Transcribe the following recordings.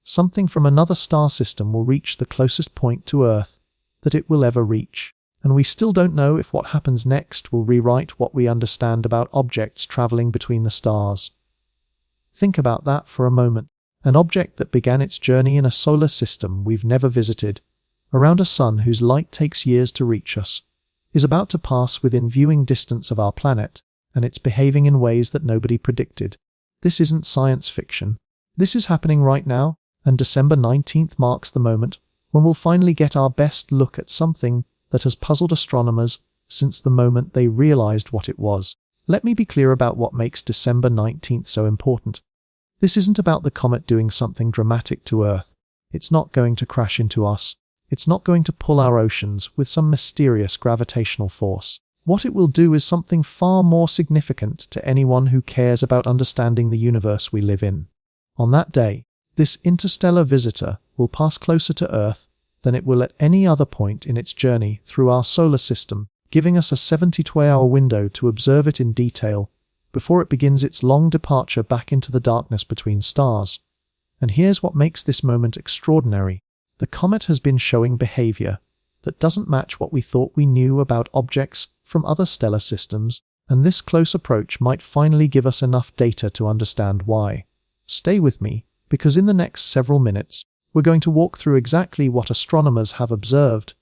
something from another star system will reach the closest point to Earth that it will ever reach. And we still don't know if what happens next will rewrite what we understand about objects traveling between the stars. Think about that for a moment. An object that began its journey in a solar system we've never visited, around a sun whose light takes years to reach us, is about to pass within viewing distance of our planet, and it's behaving in ways that nobody predicted. This isn't science fiction. This is happening right now, and December 19th marks the moment when we'll finally get our best look at something that has puzzled astronomers since the moment they realized what it was. Let me be clear about what makes December 19th so important. This isn't about the comet doing something dramatic to Earth. It's not going to crash into us. It's not going to pull our oceans with some mysterious gravitational force. What it will do is something far more significant to anyone who cares about understanding the universe we live in. On that day, this interstellar visitor will pass closer to Earth than it will at any other point in its journey through our solar system, giving us a 72-hour window to observe it in detail before it begins its long departure back into the darkness between stars. And here's what makes this moment extraordinary. The comet has been showing behavior that doesn't match what we thought we knew about objects from other stellar systems, and this close approach might finally give us enough data to understand why. Stay with me, because in the next several minutes, we're going to walk through exactly what astronomers have observed,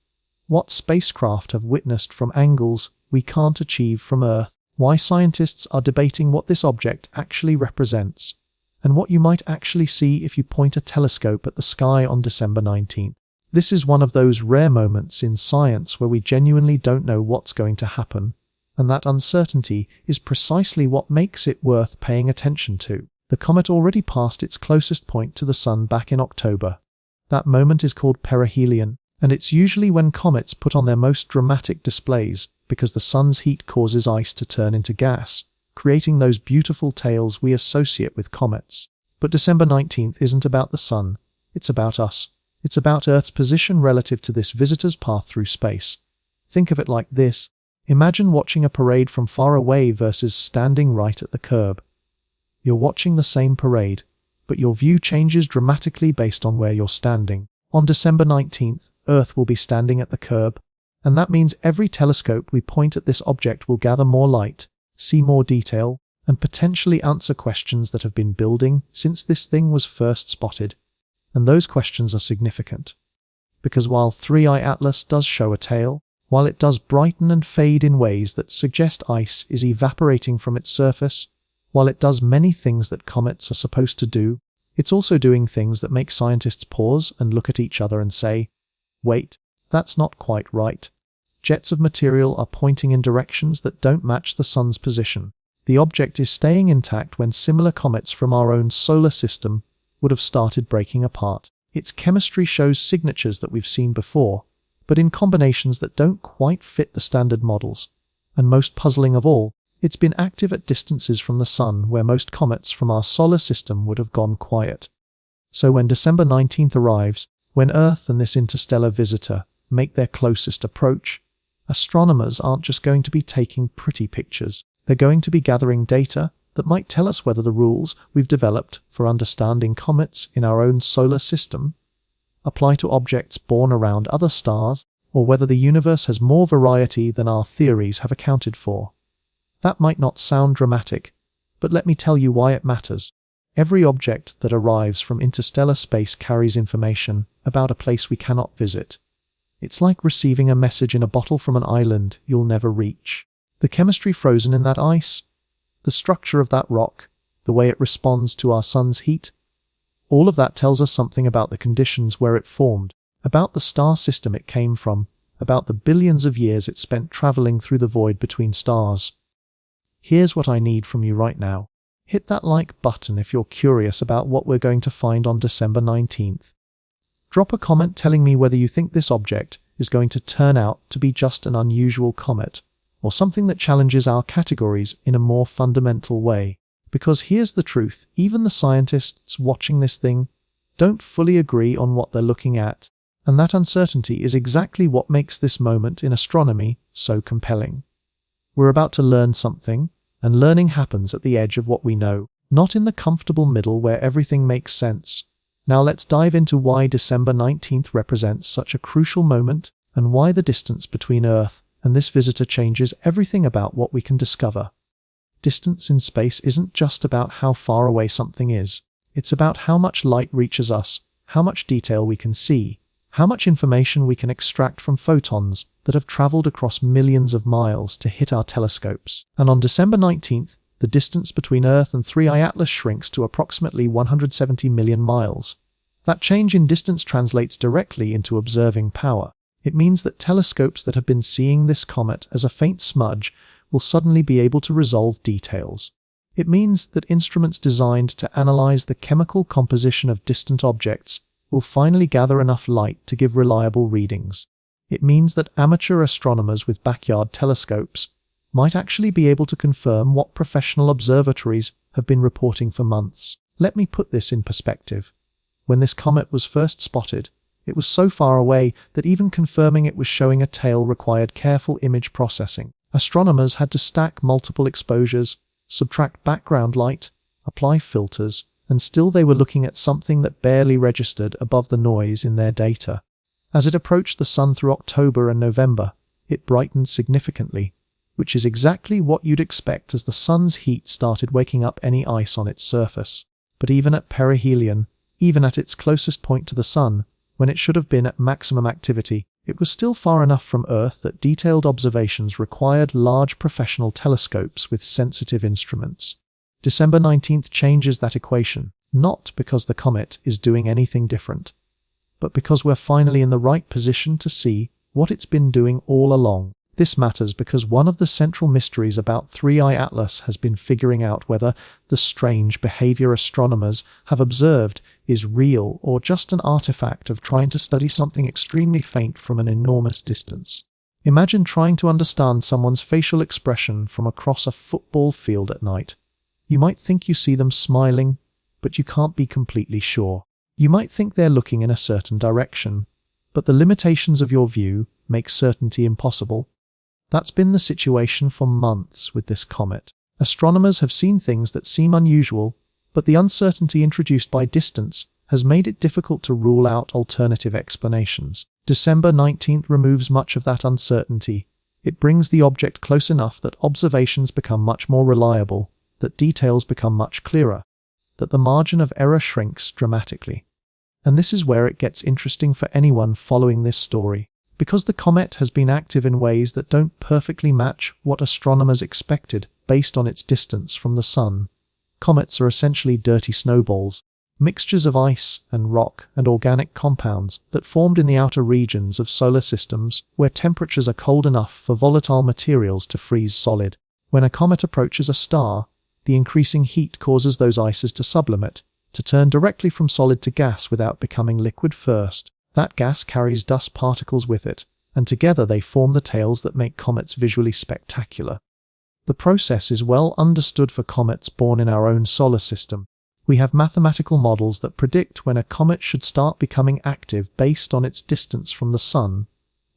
what spacecraft have witnessed from angles we can't achieve from Earth, why scientists are debating what this object actually represents, and what you might actually see if you point a telescope at the sky on December 19th. This is one of those rare moments in science where we genuinely don't know what's going to happen, and that uncertainty is precisely what makes it worth paying attention to. The comet already passed its closest point to the Sun back in October. That moment is called perihelion, and it's usually when comets put on their most dramatic displays because the Sun's heat causes ice to turn into gas, creating those beautiful tails we associate with comets. But December 19th isn't about the Sun, it's about us. It's about Earth's position relative to this visitor's path through space. Think of it like this. Imagine watching a parade from far away versus standing right at the curb. You're watching the same parade, but your view changes dramatically based on where you're standing. On December 19th, Earth will be standing at the curb, and that means every telescope we point at this object will gather more light, see more detail, and potentially answer questions that have been building since this thing was first spotted. And those questions are significant. Because while 3i Atlas does show a tail, while it does brighten and fade in ways that suggest ice is evaporating from its surface, while it does many things that comets are supposed to do, it's also doing things that make scientists pause and look at each other and say, wait, that's not quite right. Jets of material are pointing in directions that don't match the Sun's position. The object is staying intact when similar comets from our own solar system would have started breaking apart. Its chemistry shows signatures that we've seen before, but in combinations that don't quite fit the standard models. And most puzzling of all, it's been active at distances from the Sun where most comets from our solar system would have gone quiet. So when December 19th arrives, when Earth and this interstellar visitor make their closest approach, astronomers aren't just going to be taking pretty pictures. They're going to be gathering data that might tell us whether the rules we've developed for understanding comets in our own solar system apply to objects born around other stars, or whether the universe has more variety than our theories have accounted for. That might not sound dramatic, but let me tell you why it matters. Every object that arrives from interstellar space carries information about a place we cannot visit. It's like receiving a message in a bottle from an island you'll never reach. The chemistry frozen in that ice, the structure of that rock, the way it responds to our Sun's heat, all of that tells us something about the conditions where it formed, about the star system it came from, about the billions of years it spent traveling through the void between stars. Here's what I need from you right now. Hit that like button if you're curious about what we're going to find on December 19th. Drop a comment telling me whether you think this object is going to turn out to be just an unusual comet, or something that challenges our categories in a more fundamental way. Because here's the truth, even the scientists watching this thing don't fully agree on what they're looking at, and that uncertainty is exactly what makes this moment in astronomy so compelling. We're about to learn something, and learning happens at the edge of what we know, not in the comfortable middle where everything makes sense. Now let's dive into why December 19th represents such a crucial moment and why the distance between Earth and this visitor changes everything about what we can discover. Distance in space isn't just about how far away something is. It's about how much light reaches us, how much detail we can see, how much information we can extract from photons that have traveled across millions of miles to hit our telescopes. And on December 19th, the distance between Earth and 3i Atlas shrinks to approximately 170 million miles. That change in distance translates directly into observing power. It means that telescopes that have been seeing this comet as a faint smudge will suddenly be able to resolve details. It means that instruments designed to analyze the chemical composition of distant objects will finally gather enough light to give reliable readings. It means that amateur astronomers with backyard telescopes might actually be able to confirm what professional observatories have been reporting for months. Let me put this in perspective. When this comet was first spotted, it was so far away that even confirming it was showing a tail required careful image processing. Astronomers had to stack multiple exposures, subtract background light, apply filters, and still they were looking at something that barely registered above the noise in their data. As it approached the sun through October and November, it brightened significantly, which is exactly what you'd expect as the sun's heat started waking up any ice on its surface. But even at perihelion, even at its closest point to the sun, when it should have been at maximum activity, it was still far enough from Earth that detailed observations required large professional telescopes with sensitive instruments. December 19th changes that equation, not because the comet is doing anything different, but because we're finally in the right position to see what it's been doing all along. This matters because one of the central mysteries about 3i Atlas has been figuring out whether the strange behavior astronomers have observed is real or just an artifact of trying to study something extremely faint from an enormous distance. Imagine trying to understand someone's facial expression from across a football field at night. You might think you see them smiling, but you can't be completely sure. You might think they're looking in a certain direction, but the limitations of your view make certainty impossible. That's been the situation for months with this comet. Astronomers have seen things that seem unusual, but the uncertainty introduced by distance has made it difficult to rule out alternative explanations. December 19th removes much of that uncertainty. It brings the object close enough that observations become much more reliable, that details become much clearer, that the margin of error shrinks dramatically. And this is where it gets interesting for anyone following this story. Because the comet has been active in ways that don't perfectly match what astronomers expected based on its distance from the sun. Comets are essentially dirty snowballs, mixtures of ice and rock and organic compounds that formed in the outer regions of solar systems where temperatures are cold enough for volatile materials to freeze solid. When a comet approaches a star, the increasing heat causes those ices to sublimate, to turn directly from solid to gas without becoming liquid first. That gas carries dust particles with it, and together they form the tails that make comets visually spectacular. The process is well understood for comets born in our own solar system. We have mathematical models that predict when a comet should start becoming active based on its distance from the sun,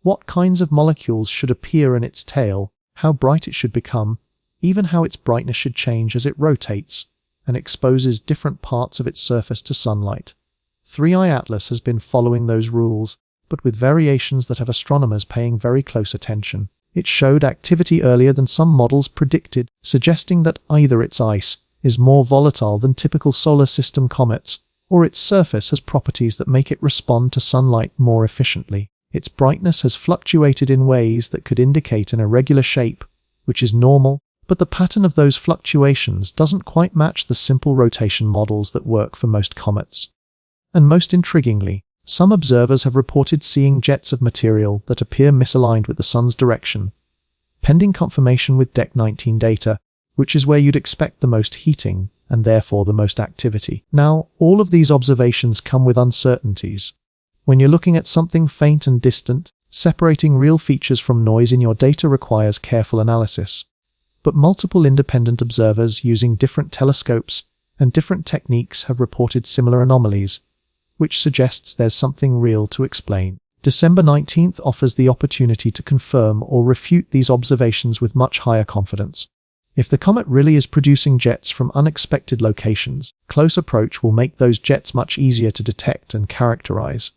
what kinds of molecules should appear in its tail, how bright it should become, even how its brightness should change as it rotates and exposes different parts of its surface to sunlight. 3i Atlas has been following those rules, but with variations that have astronomers paying very close attention. It showed activity earlier than some models predicted, suggesting that either its ice is more volatile than typical solar system comets, or its surface has properties that make it respond to sunlight more efficiently. Its brightness has fluctuated in ways that could indicate an irregular shape, which is normal, but the pattern of those fluctuations doesn't quite match the simple rotation models that work for most comets. And most intriguingly, some observers have reported seeing jets of material that appear misaligned with the sun's direction, pending confirmation with DEC 19 data, which is where you'd expect the most heating and therefore the most activity. Now, all of these observations come with uncertainties. When you're looking at something faint and distant, separating real features from noise in your data requires careful analysis. But multiple independent observers using different telescopes and different techniques have reported similar anomalies, which suggests there's something real to explain. December 19th offers the opportunity to confirm or refute these observations with much higher confidence. If the comet really is producing jets from unexpected locations, close approach will make those jets much easier to detect and characterize.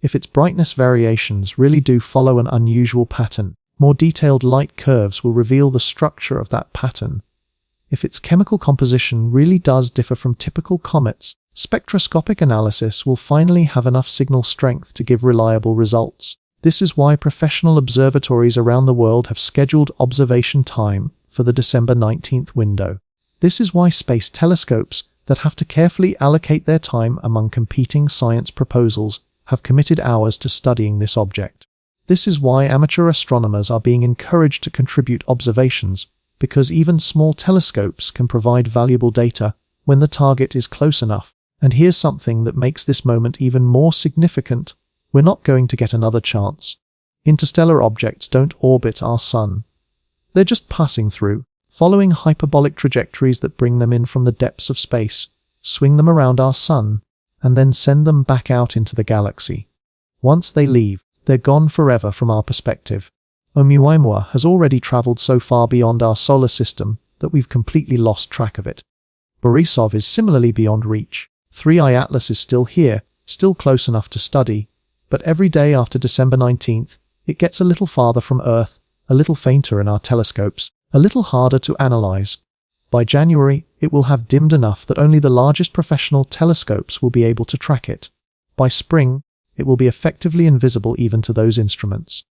If its brightness variations really do follow an unusual pattern, more detailed light curves will reveal the structure of that pattern. If its chemical composition really does differ from typical comets, spectroscopic analysis will finally have enough signal strength to give reliable results. This is why professional observatories around the world have scheduled observation time for the December 19th window. This is why space telescopes that have to carefully allocate their time among competing science proposals have committed hours to studying this object. This is why amateur astronomers are being encouraged to contribute observations, because even small telescopes can provide valuable data when the target is close enough. And here's something that makes this moment even more significant. We're not going to get another chance. Interstellar objects don't orbit our sun. They're just passing through, following hyperbolic trajectories that bring them in from the depths of space, swing them around our sun, and then send them back out into the galaxy. Once they leave, they're gone forever from our perspective. Oumuamua has already traveled so far beyond our solar system that we've completely lost track of it. Borisov is similarly beyond reach. 3I Atlas is still here, still close enough to study, but every day after December 19th, it gets a little farther from Earth, a little fainter in our telescopes, a little harder to analyze. By January, it will have dimmed enough that only the largest professional telescopes will be able to track it. By spring, it will be effectively invisible even to those instruments.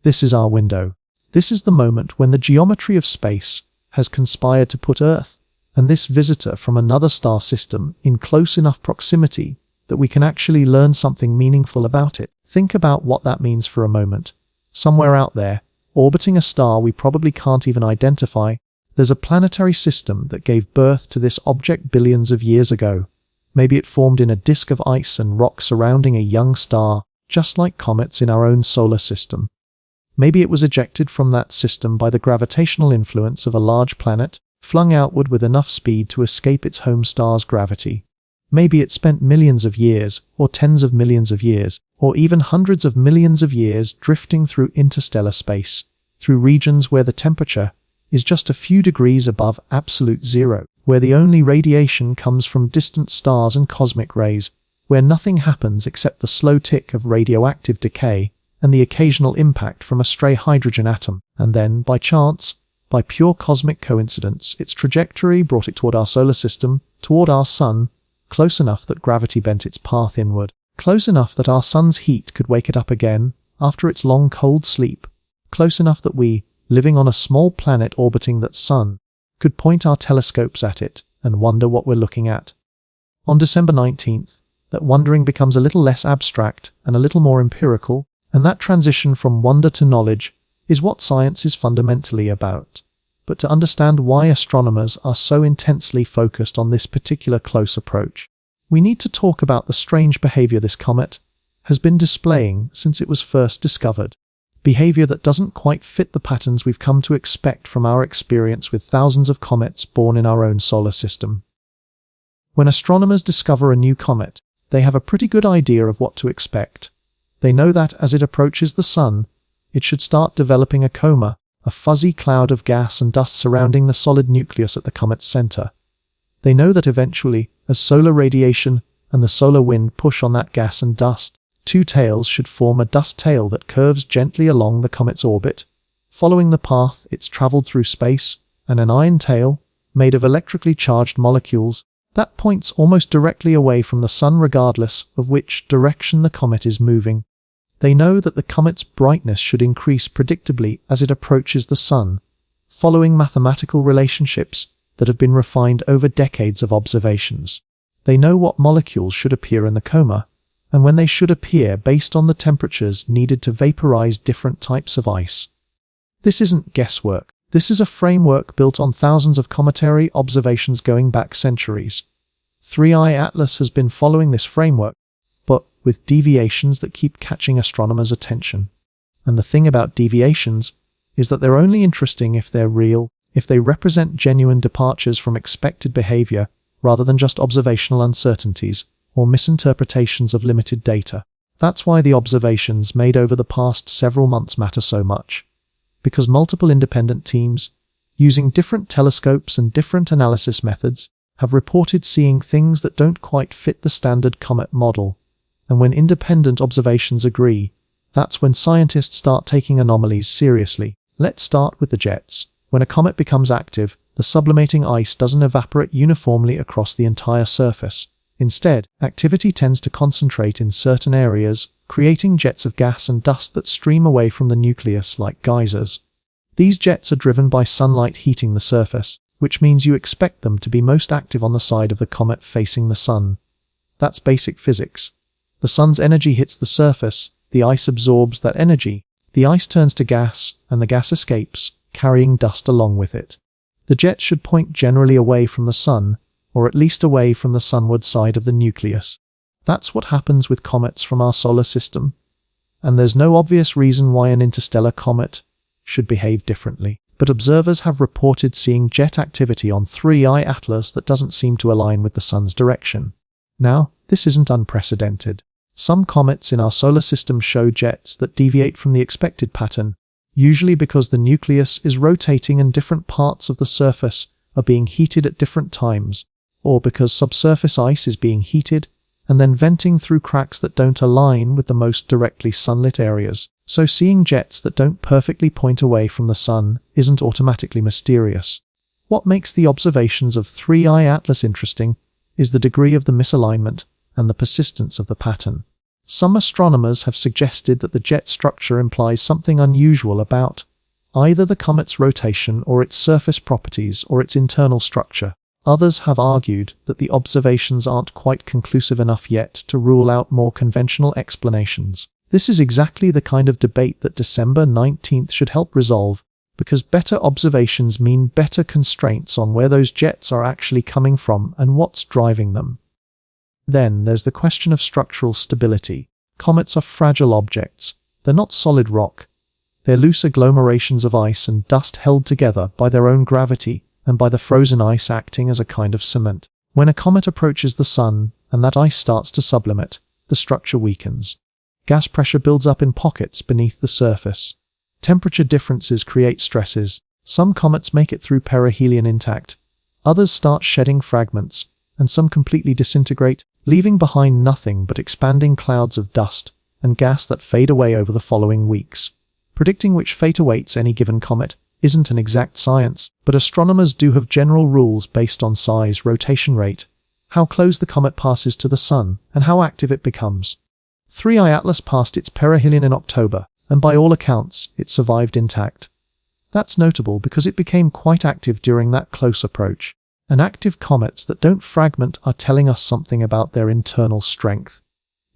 This is our window. This is the moment when the geometry of space has conspired to put Earth and this visitor from another star system in close enough proximity that we can actually learn something meaningful about it. Think about what that means for a moment. Somewhere out there, orbiting a star we probably can't even identify, there's a planetary system that gave birth to this object billions of years ago. Maybe it formed in a disk of ice and rock surrounding a young star, just like comets in our own solar system. Maybe it was ejected from that system by the gravitational influence of a large planet, flung outward with enough speed to escape its home star's gravity. Maybe it spent millions of years, or tens of millions of years, or even hundreds of millions of years drifting through interstellar space, through regions where the temperature is just a few degrees above absolute zero, where the only radiation comes from distant stars and cosmic rays, where nothing happens except the slow tick of radioactive decay and the occasional impact from a stray hydrogen atom, and then, by chance, by pure cosmic coincidence, its trajectory brought it toward our solar system, toward our sun, close enough that gravity bent its path inward, close enough that our sun's heat could wake it up again after its long cold sleep, close enough that we, living on a small planet orbiting that sun, could point our telescopes at it and wonder what we're looking at. On December 19th, that wondering becomes a little less abstract and a little more empirical, and that transition from wonder to knowledge is what science is fundamentally about. But to understand why astronomers are so intensely focused on this particular close approach, we need to talk about the strange behavior this comet has been displaying since it was first discovered. Behavior that doesn't quite fit the patterns we've come to expect from our experience with thousands of comets born in our own solar system. When astronomers discover a new comet, they have a pretty good idea of what to expect. They know that as it approaches the sun, it should start developing a coma, a fuzzy cloud of gas and dust surrounding the solid nucleus at the comet's center. They know that eventually, as solar radiation and the solar wind push on that gas and dust, two tails should form a dust tail that curves gently along the comet's orbit, following the path it's traveled through space, and an iron tail, made of electrically charged molecules, that points almost directly away from the sun regardless of which direction the comet is moving. They know that the comet's brightness should increase predictably as it approaches the sun, following mathematical relationships that have been refined over decades of observations. They know what molecules should appear in the coma, and when they should appear based on the temperatures needed to vaporize different types of ice. This isn't guesswork. This is a framework built on thousands of cometary observations going back centuries. 3I Atlas has been following this framework, but with deviations that keep catching astronomers' attention. And the thing about deviations is that they're only interesting if they're real, if they represent genuine departures from expected behavior, rather than just observational uncertainties or misinterpretations of limited data. That's why the observations made over the past several months matter so much. Because multiple independent teams, using different telescopes and different analysis methods, have reported seeing things that don't quite fit the standard comet model. And when independent observations agree, that's when scientists start taking anomalies seriously. Let's start with the jets. When a comet becomes active, the sublimating ice doesn't evaporate uniformly across the entire surface. Instead, activity tends to concentrate in certain areas, creating jets of gas and dust that stream away from the nucleus like geysers. These jets are driven by sunlight heating the surface, which means you expect them to be most active on the side of the comet facing the sun. That's basic physics. The sun's energy hits the surface, the ice absorbs that energy, the ice turns to gas, and the gas escapes, carrying dust along with it. The jets should point generally away from the sun, or at least away from the sunward side of the nucleus. That's what happens with comets from our solar system. And there's no obvious reason why an interstellar comet should behave differently. But observers have reported seeing jet activity on 3I Atlas that doesn't seem to align with the sun's direction. Now, this isn't unprecedented. Some comets in our solar system show jets that deviate from the expected pattern, usually because the nucleus is rotating and different parts of the surface are being heated at different times, or because subsurface ice is being heated and then venting through cracks that don't align with the most directly sunlit areas. So seeing jets that don't perfectly point away from the sun isn't automatically mysterious. What makes the observations of 3I Atlas interesting is the degree of the misalignment and the persistence of the pattern. Some astronomers have suggested that the jet structure implies something unusual about either the comet's rotation or its surface properties or its internal structure. Others have argued that the observations aren't quite conclusive enough yet to rule out more conventional explanations. This is exactly the kind of debate that December 19th should help resolve, because better observations mean better constraints on where those jets are actually coming from and what's driving them. Then there's the question of structural stability. Comets are fragile objects. They're not solid rock. They're loose agglomerations of ice and dust held together by their own gravity and by the frozen ice acting as a kind of cement. When a comet approaches the sun and that ice starts to sublimate, the structure weakens. Gas pressure builds up in pockets beneath the surface. Temperature differences create stresses. Some comets make it through perihelion intact. Others start shedding fragments, and some completely disintegrate, leaving behind nothing but expanding clouds of dust and gas that fade away over the following weeks. Predicting which fate awaits any given comet isn't an exact science, but astronomers do have general rules based on size, rotation rate, how close the comet passes to the sun, and how active it becomes. 3I Atlas passed its perihelion in October, and by all accounts, it survived intact. That's notable because it became quite active during that close approach. And active comets that don't fragment are telling us something about their internal strength.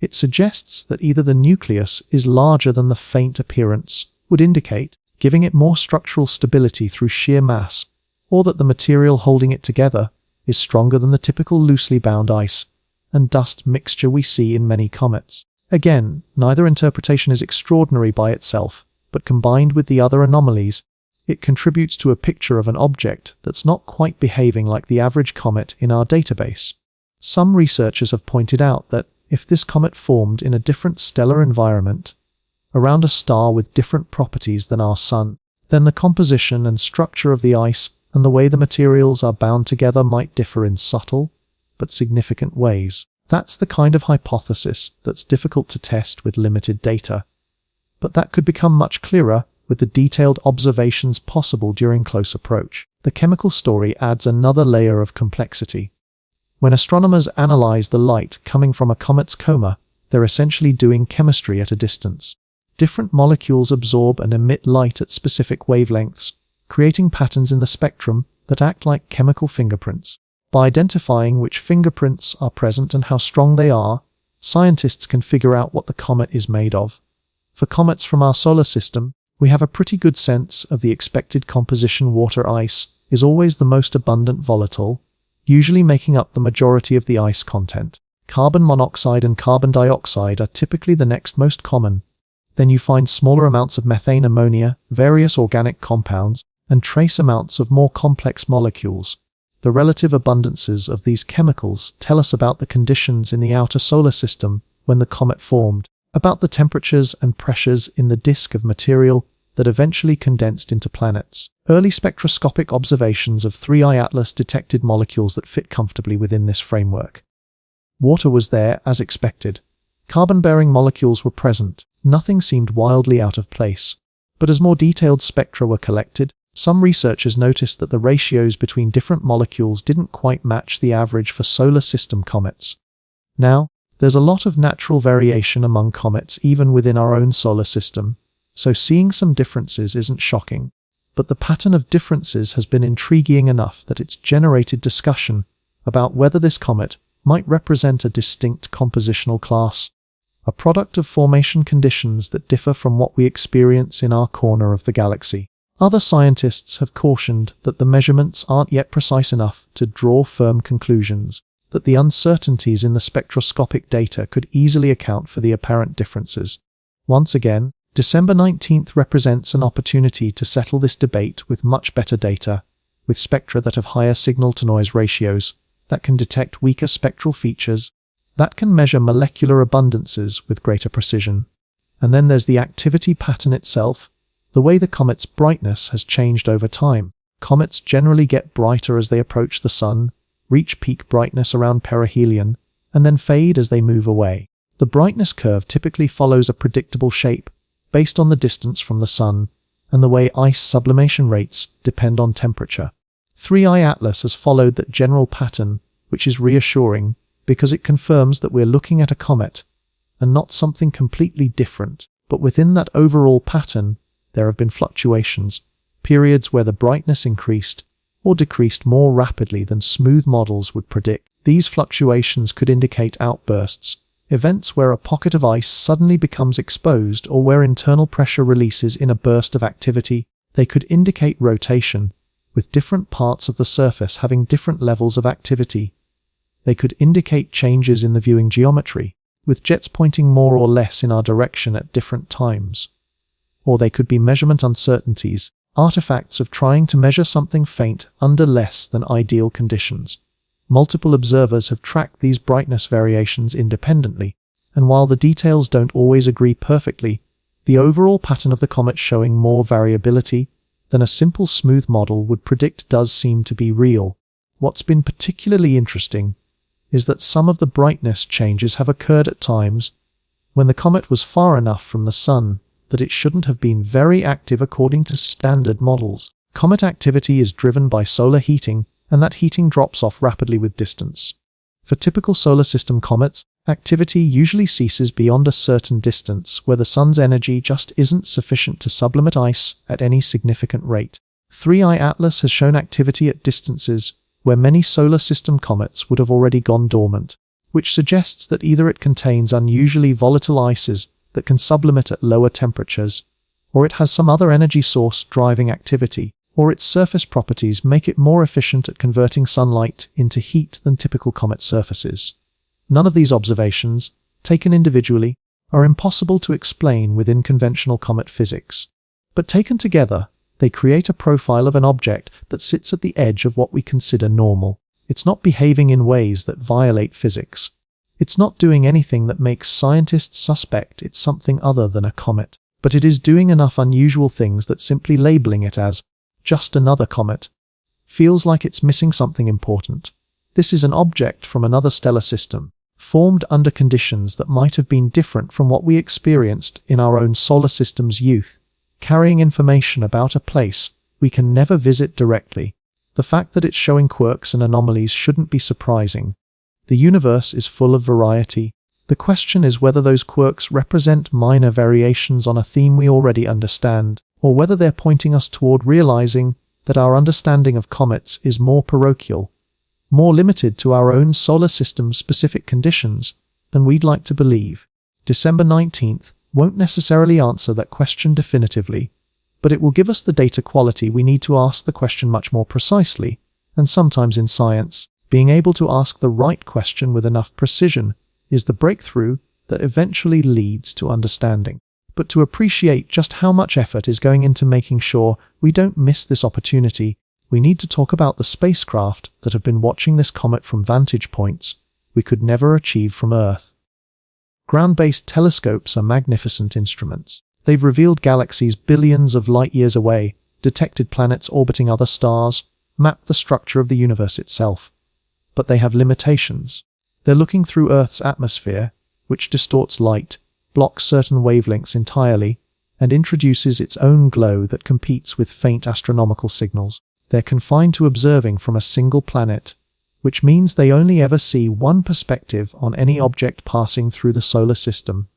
It suggests that either the nucleus is larger than the faint appearance would indicate, giving it more structural stability through sheer mass, or that the material holding it together is stronger than the typical loosely bound ice and dust mixture we see in many comets. Again, neither interpretation is extraordinary by itself, but combined with the other anomalies, it contributes to a picture of an object that's not quite behaving like the average comet in our database. Some researchers have pointed out that if this comet formed in a different stellar environment, around a star with different properties than our Sun, then the composition and structure of the ice and the way the materials are bound together might differ in subtle but significant ways. That's the kind of hypothesis that's difficult to test with limited data. But that could become much clearer with the detailed observations possible during close approach. The chemical story adds another layer of complexity. When astronomers analyze the light coming from a comet's coma, they're essentially doing chemistry at a distance. Different molecules absorb and emit light at specific wavelengths, creating patterns in the spectrum that act like chemical fingerprints. By identifying which fingerprints are present and how strong they are, scientists can figure out what the comet is made of. For comets from our solar system, we have a pretty good sense of the expected composition. Water ice is always the most abundant volatile, usually making up the majority of the ice content. Carbon monoxide and carbon dioxide are typically the next most common. Then you find smaller amounts of methane, ammonia, various organic compounds, and trace amounts of more complex molecules. The relative abundances of these chemicals tell us about the conditions in the outer solar system when the comet formed, about the temperatures and pressures in the disk of material, that eventually condensed into planets. Early spectroscopic observations of 3I Atlas detected molecules that fit comfortably within this framework. Water was there, as expected. Carbon-bearing molecules were present. Nothing seemed wildly out of place. But as more detailed spectra were collected, some researchers noticed that the ratios between different molecules didn't quite match the average for solar system comets. Now, there's a lot of natural variation among comets even within our own solar system, so seeing some differences isn't shocking. But the pattern of differences has been intriguing enough that it's generated discussion about whether this comet might represent a distinct compositional class, a product of formation conditions that differ from what we experience in our corner of the galaxy. Other scientists have cautioned that the measurements aren't yet precise enough to draw firm conclusions, that the uncertainties in the spectroscopic data could easily account for the apparent differences. Once again, December 19th represents an opportunity to settle this debate with much better data, with spectra that have higher signal-to-noise ratios, that can detect weaker spectral features, that can measure molecular abundances with greater precision. And then there's the activity pattern itself, the way the comet's brightness has changed over time. Comets generally get brighter as they approach the Sun, reach peak brightness around perihelion, and then fade as they move away. The brightness curve typically follows a predictable shape, based on the distance from the Sun, and the way ice sublimation rates depend on temperature. 3I Atlas has followed that general pattern, which is reassuring, because it confirms that we're looking at a comet, and not something completely different. But within that overall pattern, there have been fluctuations, periods where the brightness increased or decreased more rapidly than smooth models would predict. These fluctuations could indicate outbursts, events where a pocket of ice suddenly becomes exposed or where internal pressure releases in a burst of activity. They could indicate rotation, with different parts of the surface having different levels of activity. They could indicate changes in the viewing geometry, with jets pointing more or less in our direction at different times. Or they could be measurement uncertainties, artifacts of trying to measure something faint under less than ideal conditions. Multiple observers have tracked these brightness variations independently, and while the details don't always agree perfectly, the overall pattern of the comet showing more variability than a simple smooth model would predict does seem to be real. What's been particularly interesting is that some of the brightness changes have occurred at times when the comet was far enough from the Sun that it shouldn't have been very active according to standard models. Comet activity is driven by solar heating, and that heating drops off rapidly with distance. For typical solar system comets, activity usually ceases beyond a certain distance where the Sun's energy just isn't sufficient to sublimate ice at any significant rate. 3I Atlas has shown activity at distances where many solar system comets would have already gone dormant, which suggests that either it contains unusually volatile ices that can sublimate at lower temperatures, or it has some other energy source driving activity, or its surface properties make it more efficient at converting sunlight into heat than typical comet surfaces. None of these observations, taken individually, are impossible to explain within conventional comet physics. But taken together, they create a profile of an object that sits at the edge of what we consider normal. It's not behaving in ways that violate physics. It's not doing anything that makes scientists suspect it's something other than a comet. But it is doing enough unusual things that simply labeling it as just another comet feels like it's missing something important. This is an object from another stellar system, formed under conditions that might have been different from what we experienced in our own solar system's youth, carrying information about a place we can never visit directly. The fact that it's showing quirks and anomalies shouldn't be surprising. The universe is full of variety. The question is whether those quirks represent minor variations on a theme we already understand, or whether they're pointing us toward realizing that our understanding of comets is more parochial, more limited to our own solar system's specific conditions than we'd like to believe. December 19th won't necessarily answer that question definitively, but it will give us the data quality we need to ask the question much more precisely, and sometimes in science, being able to ask the right question with enough precision is the breakthrough that eventually leads to understanding. But to appreciate just how much effort is going into making sure we don't miss this opportunity, we need to talk about the spacecraft that have been watching this comet from vantage points we could never achieve from Earth. Ground-based telescopes are magnificent instruments. They've revealed galaxies billions of light-years away, detected planets orbiting other stars, mapped the structure of the universe itself. But they have limitations. They're looking through Earth's atmosphere, which distorts light, blocks certain wavelengths entirely, and introduces its own glow that competes with faint astronomical signals. They're confined to observing from a single planet, which means they only ever see one perspective on any object passing through the solar system.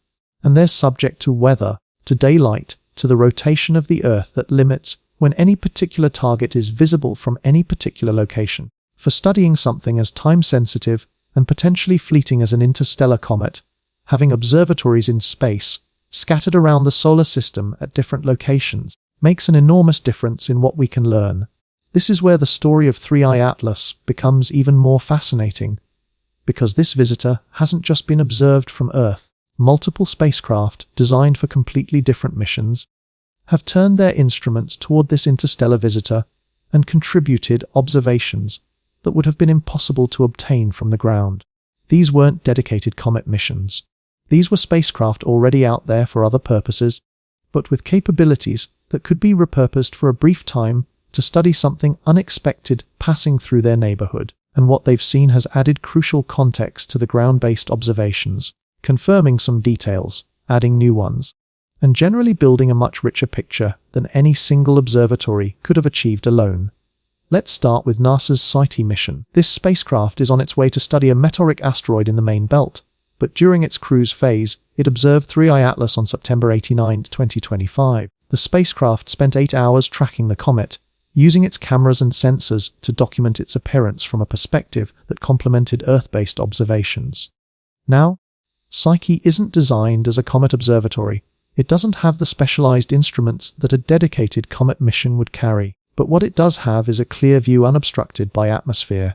And they're subject to weather, to daylight, to the rotation of the Earth that limits when any particular target is visible from any particular location. For studying something as time-sensitive and potentially fleeting as an interstellar comet, having observatories in space, scattered around the solar system at different locations, makes an enormous difference in what we can learn. This is where the story of 3I Atlas becomes even more fascinating, because this visitor hasn't just been observed from Earth. Multiple spacecraft, designed for completely different missions, have turned their instruments toward this interstellar visitor and contributed observations that would have been impossible to obtain from the ground. These weren't dedicated Comet missions. These were spacecraft already out there for other purposes, but with capabilities that could be repurposed for a brief time to study something unexpected passing through their neighborhood. And what they've seen has added crucial context to the ground-based observations, confirming some details, adding new ones, and generally building a much richer picture than any single observatory could have achieved alone. Let's start with NASA's SITE mission. This spacecraft is on its way to study a meteoric asteroid in the main belt, but during its cruise phase, it observed 3I Atlas on September 89, 2025. The spacecraft spent 8 hours tracking the comet, using its cameras and sensors to document its appearance from a perspective that complemented Earth-based observations. Now, Psyche isn't designed as a comet observatory. It doesn't have the specialized instruments that a dedicated comet mission would carry. But what it does have is a clear view unobstructed by atmosphere,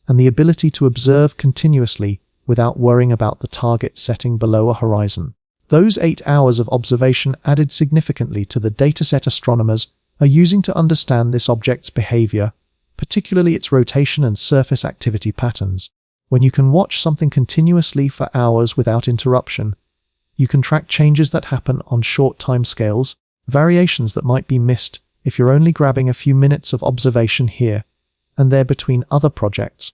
and the ability to observe continuously without worrying about the target setting below a horizon. Those 8 hours of observation added significantly to the dataset astronomers are using to understand this object's behavior, particularly its rotation and surface activity patterns. When you can watch something continuously for hours without interruption, you can track changes that happen on short timescales, variations that might be missed if you're only grabbing a few minutes of observation here and there between other projects.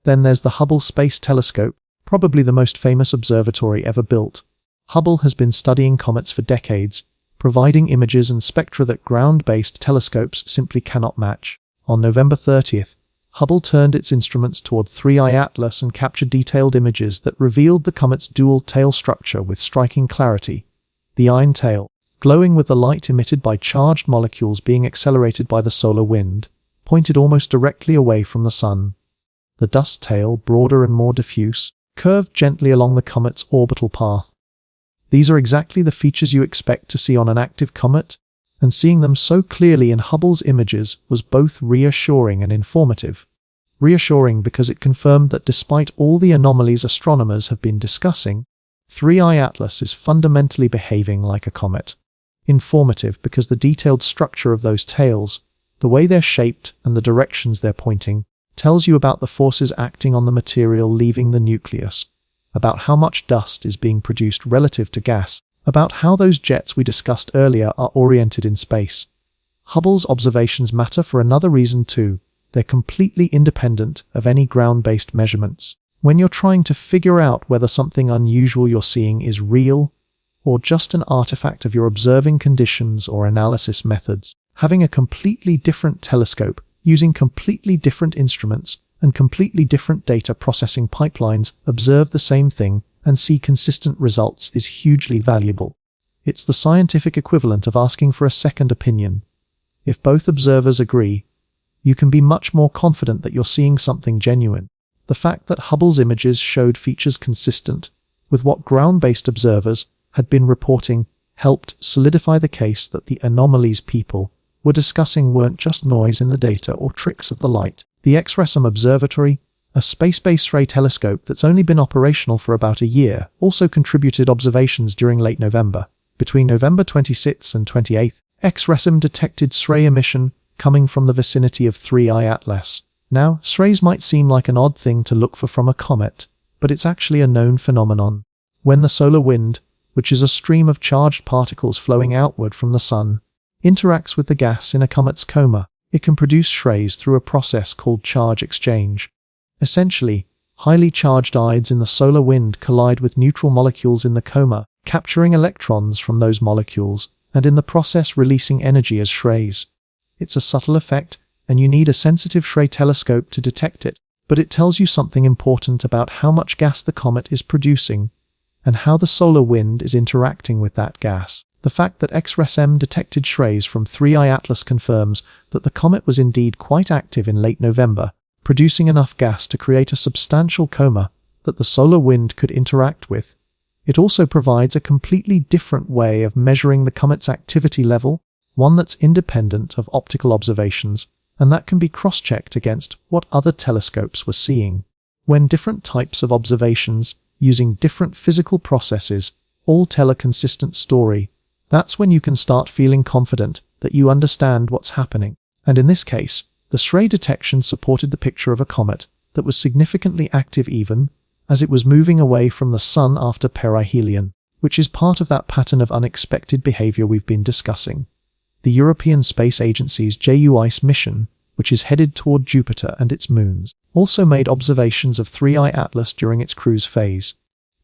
Then there's the Hubble Space Telescope, probably the most famous observatory ever built. Hubble has been studying comets for decades, providing images and spectra that ground-based telescopes simply cannot match. On November 30th, Hubble turned its instruments toward 3I Atlas and captured detailed images that revealed the comet's dual tail structure with striking clarity. The iron tail, glowing with the light emitted by charged molecules being accelerated by the solar wind, pointed almost directly away from the sun. The dust tail, broader and more diffuse, curved gently along the comet's orbital path. These are exactly the features you expect to see on an active comet, and seeing them so clearly in Hubble's images was both reassuring and informative. Reassuring because it confirmed that despite all the anomalies astronomers have been discussing, 3I Atlas is fundamentally behaving like a comet. Informative because the detailed structure of those tails, the way they're shaped and the directions they're pointing, tells you about the forces acting on the material leaving the nucleus, about how much dust is being produced relative to gas, about how those jets we discussed earlier are oriented in space. Hubble's observations matter for another reason too. They're completely independent of any ground-based measurements. When you're trying to figure out whether something unusual you're seeing is real or just an artifact of your observing conditions or analysis methods, having a completely different telescope, using completely different instruments and completely different data processing pipelines observe the same thing and see consistent results is hugely valuable. It's the scientific equivalent of asking for a second opinion. If both observers agree, you can be much more confident that you're seeing something genuine. The fact that Hubble's images showed features consistent with what ground-based observers had been reporting helped solidify the case that the anomalies people were discussing weren't just noise in the data or tricks of the light. The X-Resum Observatory, a space-based ray telescope that's only been operational for about a year, also contributed observations during late November. Between November 26th and 28th, X-Resum detected X-ray emission coming from the vicinity of 3I Atlas. Now, X-rays might seem like an odd thing to look for from a comet, but it's actually a known phenomenon. When the solar wind, which is a stream of charged particles flowing outward from the Sun, interacts with the gas in a comet's coma. It can produce rays through a process called charge exchange. Essentially, highly charged ions in the solar wind collide with neutral molecules in the coma, capturing electrons from those molecules, and in the process releasing energy as rays. It's a subtle effect, and you need a sensitive Ray telescope to detect it, but it tells you something important about how much gas the comet is producing, and how the solar wind is interacting with that gas. The fact that X-RESM detected rays from 3I Atlas confirms that the comet was indeed quite active in late November, producing enough gas to create a substantial coma that the solar wind could interact with. It also provides a completely different way of measuring the comet's activity level, one that's independent of optical observations, and that can be cross-checked against what other telescopes were seeing. When different types of observations, using different physical processes, all tell a consistent story, that's when you can start feeling confident that you understand what's happening. And in this case, the SRAY detection supported the picture of a comet that was significantly active even as it was moving away from the Sun after perihelion, which is part of that pattern of unexpected behavior we've been discussing. The European Space Agency's JUICE mission, which is headed toward Jupiter and its moons, also made observations of 3I Atlas during its cruise phase.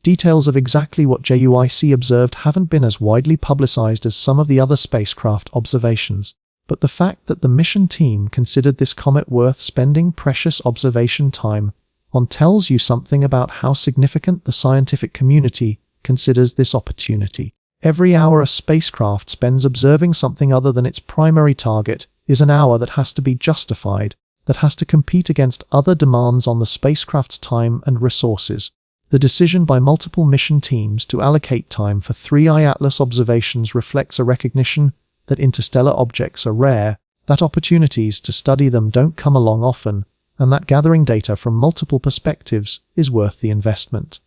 Details of exactly what JUIC observed haven't been as widely publicized as some of the other spacecraft observations, but the fact that the mission team considered this comet worth spending precious observation time on tells you something about how significant the scientific community considers this opportunity. Every hour a spacecraft spends observing something other than its primary target is an hour that has to be justified, that has to compete against other demands on the spacecraft's time and resources. The decision by multiple mission teams to allocate time for 3I Atlas observations reflects a recognition that interstellar objects are rare, that opportunities to study them don't come along often, and that gathering data from multiple perspectives is worth the investment.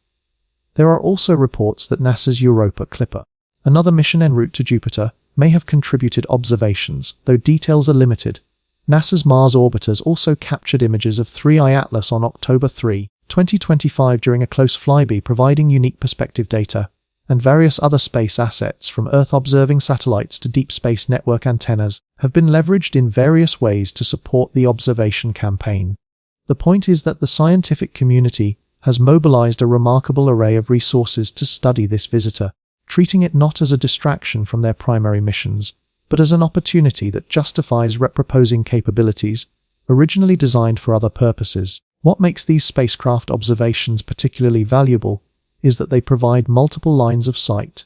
There are also reports that NASA's Europa Clipper, another mission en route to Jupiter, may have contributed observations, though details are limited. NASA's Mars orbiters also captured images of 3I Atlas on October 3, 2025 during a close flyby, providing unique perspective data, and various other space assets from Earth-observing satellites to deep space network antennas have been leveraged in various ways to support the observation campaign. The point is that the scientific community has mobilized a remarkable array of resources to study this visitor, treating it not as a distraction from their primary missions, but as an opportunity that justifies repurposing capabilities originally designed for other purposes. What makes these spacecraft observations particularly valuable is that they provide multiple lines of sight.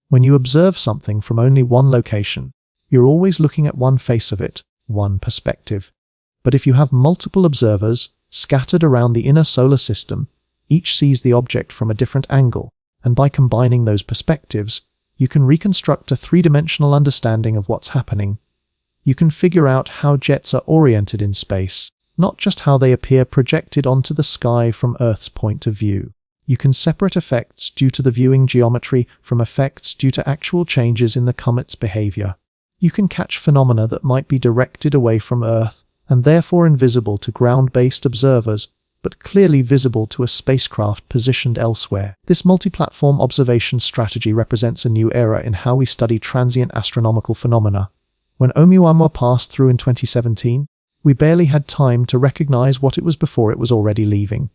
When you observe something from only one location, you're always looking at one face of it, one perspective. But if you have multiple observers scattered around the inner solar system, each sees the object from a different angle, and by combining those perspectives, you can reconstruct a three-dimensional understanding of what's happening. You can figure out how jets are oriented in space, not just how they appear projected onto the sky from Earth's point of view. You can separate effects due to the viewing geometry from effects due to actual changes in the comet's behavior. You can catch phenomena that might be directed away from Earth and therefore invisible to ground-based observers, but clearly visible to a spacecraft positioned elsewhere. This multi-platform observation strategy represents a new era in how we study transient astronomical phenomena. When Oumuamua passed through in 2017, we barely had time to recognize what it was before it was already leaving.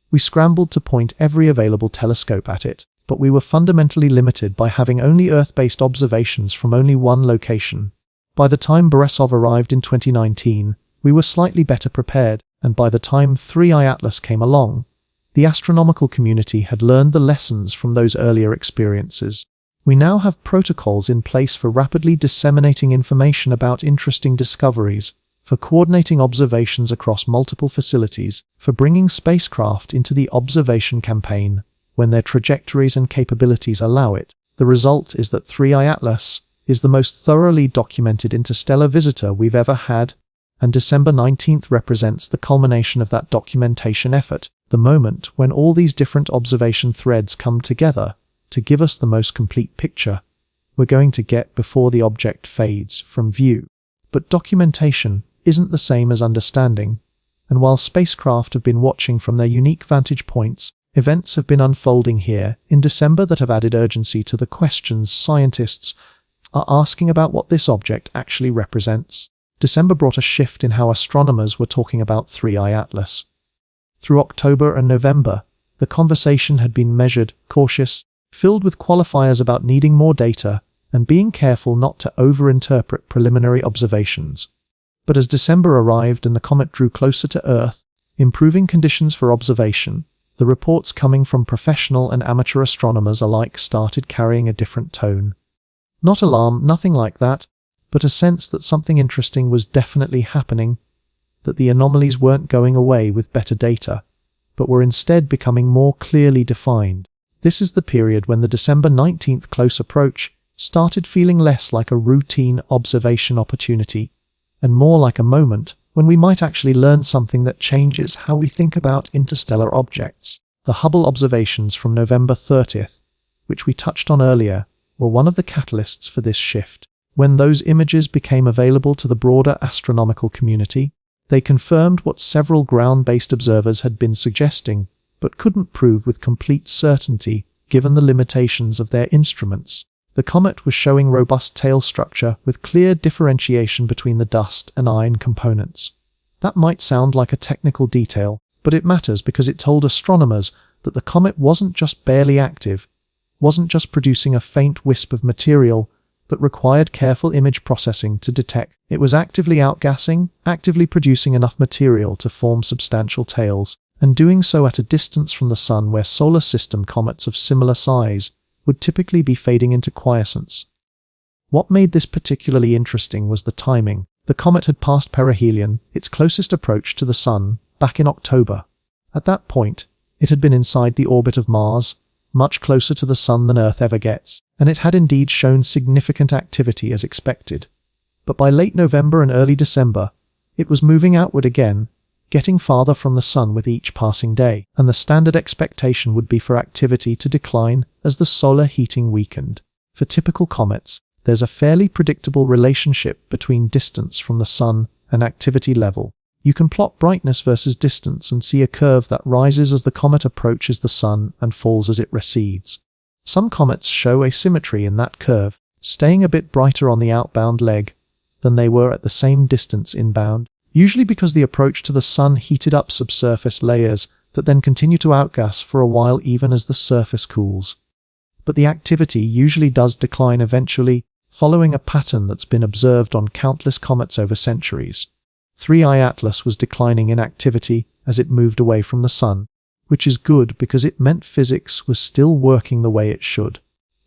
We scrambled to point every available telescope at it, but we were fundamentally limited by having only Earth-based observations from only one location. By the time Borisov arrived in 2019, we were slightly better prepared, and by the time 3I Atlas came along, the astronomical community had learned the lessons from those earlier experiences. We now have protocols in place for rapidly disseminating information about interesting discoveries, for coordinating observations across multiple facilities, for bringing spacecraft into the observation campaign when their trajectories and capabilities allow it. The result is that 3I Atlas is the most thoroughly documented interstellar visitor we've ever had, and December 19th represents the culmination of that documentation effort, the moment when all these different observation threads come together to give us the most complete picture we're going to get before the object fades from view. But documentation isn't the same as understanding, and while spacecraft have been watching from their unique vantage points, Events have been unfolding here in December that have added urgency to the questions scientists are asking about what this object actually represents. December brought a shift in how astronomers were talking about 3I Atlas. Through October and November, the conversation had been measured, cautious, filled with qualifiers about needing more data and being careful not to overinterpret preliminary observations. But as December arrived and the comet drew closer to Earth, improving conditions for observation, the reports coming from professional and amateur astronomers alike started carrying a different tone. Not alarm, nothing like that, but a sense that something interesting was definitely happening, that the anomalies weren't going away with better data, but were instead becoming more clearly defined. This is the period when the December 19th close approach started feeling less like a routine observation opportunity, and more like a moment when we might actually learn something that changes how we think about interstellar objects. The Hubble observations from November 30th, which we touched on earlier, were one of the catalysts for this shift. When those images became available to the broader astronomical community, they confirmed what several ground-based observers had been suggesting, but couldn't prove with complete certainty given the limitations of their instruments. The comet was showing robust tail structure with clear differentiation between the dust and iron components. That might sound like a technical detail, but it matters because it told astronomers that the comet wasn't just barely active, wasn't just producing a faint wisp of material that required careful image processing to detect. It was actively outgassing, actively producing enough material to form substantial tails, and doing so at a distance from the Sun where solar system comets of similar size would typically be fading into quiescence. What made this particularly interesting was the timing. The comet had passed perihelion, its closest approach to the Sun, back in October. At that point, it had been inside the orbit of Mars, much closer to the Sun than Earth ever gets, and it had indeed shown significant activity as expected. But by late November and early December, it was moving outward again, getting farther from the Sun with each passing day, and the standard expectation would be for activity to decline as the solar heating weakened. For typical comets, there's a fairly predictable relationship between distance from the Sun and activity level. You can plot brightness versus distance and see a curve that rises as the comet approaches the Sun and falls as it recedes. Some comets show asymmetry in that curve, staying a bit brighter on the outbound leg than they were at the same distance inbound, usually because the approach to the Sun heated up subsurface layers that then continue to outgas for a while even as the surface cools. But the activity usually does decline eventually, following a pattern that's been observed on countless comets over centuries. 3I Atlas was declining in activity as it moved away from the Sun, which is good because it meant physics was still working the way it should.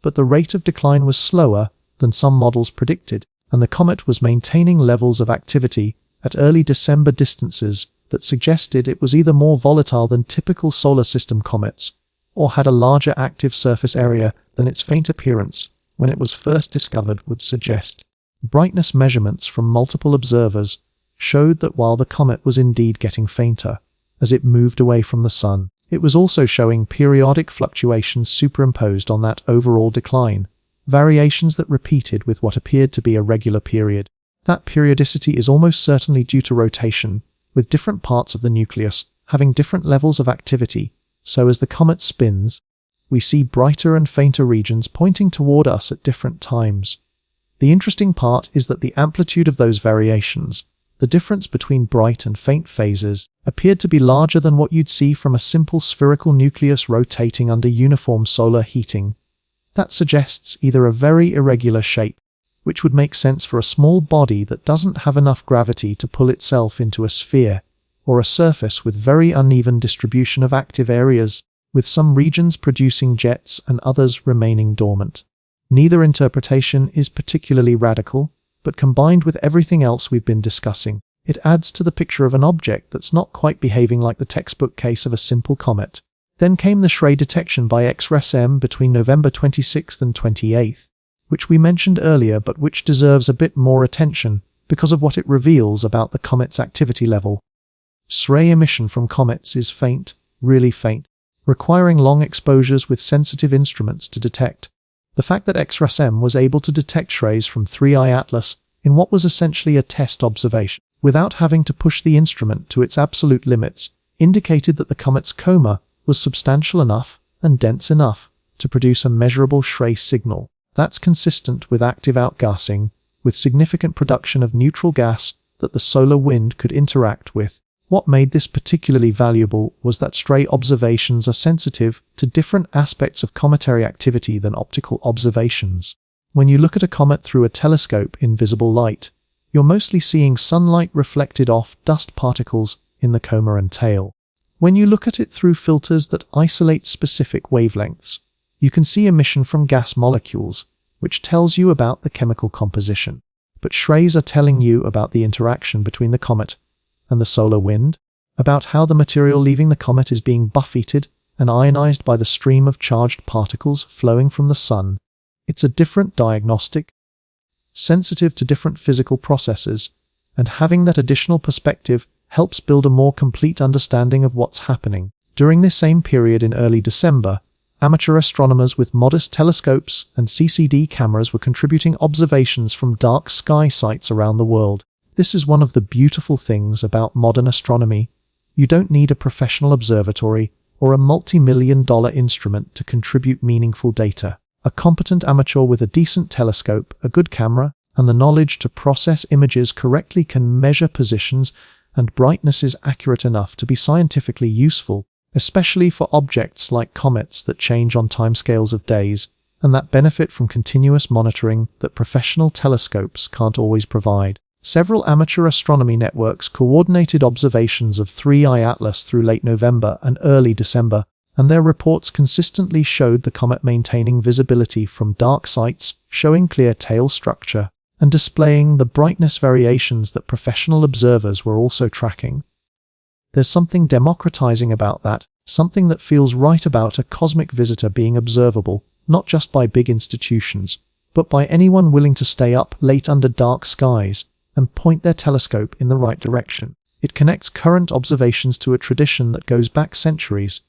But the rate of decline was slower than some models predicted, and the comet was maintaining levels of activity at early December distances that suggested it was either more volatile than typical solar system comets, or had a larger active surface area than its faint appearance when it was first discovered would suggest. Brightness measurements from multiple observers showed that while the comet was indeed getting fainter as it moved away from the Sun, it was also showing periodic fluctuations superimposed on that overall decline, variations that repeated with what appeared to be a regular period. That periodicity is almost certainly due to rotation, with different parts of the nucleus having different levels of activity, so as the comet spins, we see brighter and fainter regions pointing toward us at different times. The interesting part is that the amplitude of those variations, the difference between bright and faint phases, appeared to be larger than what you'd see from a simple spherical nucleus rotating under uniform solar heating. That suggests either a very irregular shape, which would make sense for a small body that doesn't have enough gravity to pull itself into a sphere, or a surface with very uneven distribution of active areas, with some regions producing jets and others remaining dormant. Neither interpretation is particularly radical, but combined with everything else we've been discussing, it adds to the picture of an object that's not quite behaving like the textbook case of a simple comet. Then came the Schrae detection by XRSM between November 26th and 28th, which we mentioned earlier but which deserves a bit more attention because of what it reveals about the comet's activity level. Schrae emission from comets is faint, really faint, requiring long exposures with sensitive instruments to detect. The fact that XRSM was able to detect Schraes from 3I Atlas in what was essentially a test observation, without having to push the instrument to its absolute limits, indicated that the comet's coma was substantial enough and dense enough to produce a measurable trace signal. That's consistent with active outgassing, with significant production of neutral gas that the solar wind could interact with. What made this particularly valuable was that stray observations are sensitive to different aspects of cometary activity than optical observations. When you look at a comet through a telescope in visible light, you're mostly seeing sunlight reflected off dust particles in the coma and tail. When you look at it through filters that isolate specific wavelengths, you can see emission from gas molecules, which tells you about the chemical composition. But X-rays are telling you about the interaction between the comet and the solar wind, about how the material leaving the comet is being buffeted and ionized by the stream of charged particles flowing from the sun. It's a different diagnostic, sensitive to different physical processes, and having that additional perspective helps build a more complete understanding of what's happening. During this same period in early December, amateur astronomers with modest telescopes and CCD cameras were contributing observations from dark sky sites around the world. This is one of the beautiful things about modern astronomy. You don't need a professional observatory or a multi-million-dollar instrument to contribute meaningful data. A competent amateur with a decent telescope, a good camera, and the knowledge to process images correctly can measure positions and brightnesses accurate enough to be scientifically useful, especially for objects like comets that change on timescales of days, and that benefit from continuous monitoring that professional telescopes can't always provide. Several amateur astronomy networks coordinated observations of 3I Atlas through late November and early December, and their reports consistently showed the comet maintaining visibility from dark sites, showing clear tail structure, and displaying the brightness variations that professional observers were also tracking. There's something democratizing about that, something that feels right about a cosmic visitor being observable, not just by big institutions, but by anyone willing to stay up late under dark skies and point their telescope in the right direction. It connects current observations to a tradition that goes back centuries,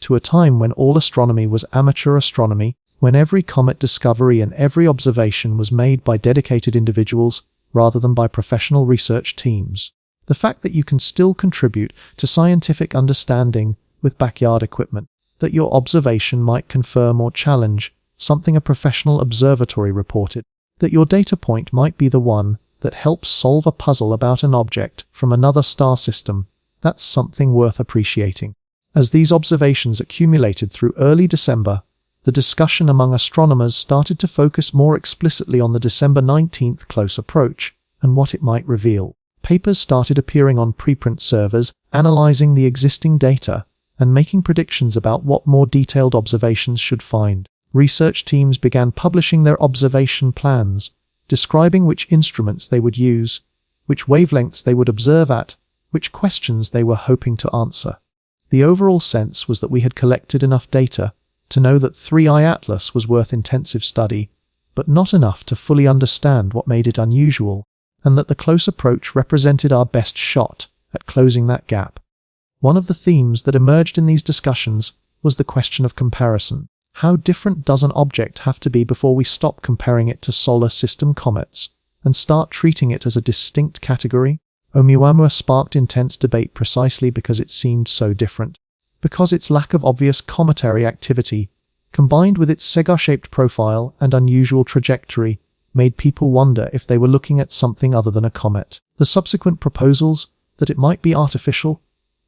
to a time when all astronomy was amateur astronomy, when every comet discovery and every observation was made by dedicated individuals rather than by professional research teams. The fact that you can still contribute to scientific understanding with backyard equipment, that your observation might confirm or challenge something a professional observatory reported, that your data point might be the one that helps solve a puzzle about an object from another star system, that's something worth appreciating. As these observations accumulated through early December, the discussion among astronomers started to focus more explicitly on the December 19th close approach and what it might reveal. Papers started appearing on preprint servers, analyzing the existing data and making predictions about what more detailed observations should find. Research teams began publishing their observation plans, describing which instruments they would use, which wavelengths they would observe at, which questions they were hoping to answer. The overall sense was that we had collected enough data to know that 3I Atlas was worth intensive study, but not enough to fully understand what made it unusual, and that the close approach represented our best shot at closing that gap. One of the themes that emerged in these discussions was the question of comparison. How different does an object have to be before we stop comparing it to solar system comets and start treating it as a distinct category? Oumuamua sparked intense debate precisely because it seemed so different, because its lack of obvious cometary activity, combined with its cigar-shaped profile and unusual trajectory, made people wonder if they were looking at something other than a comet. The subsequent proposals that it might be artificial,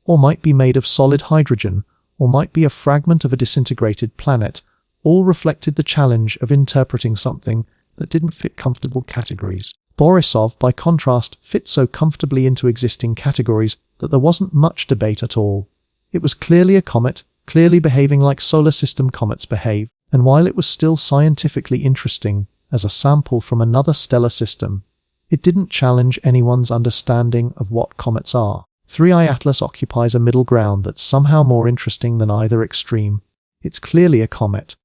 or might be made of solid hydrogen, or might be a fragment of a disintegrated planet, all reflected the challenge of interpreting something that didn't fit comfortable categories. Borisov, by contrast, fit so comfortably into existing categories that there wasn't much debate at all. It was clearly a comet, clearly behaving like solar system comets behave, and while it was still scientifically interesting as a sample from another stellar system, it didn't challenge anyone's understanding of what comets are. 3I Atlas occupies a middle ground that's somehow more interesting than either extreme. It's clearly a comet.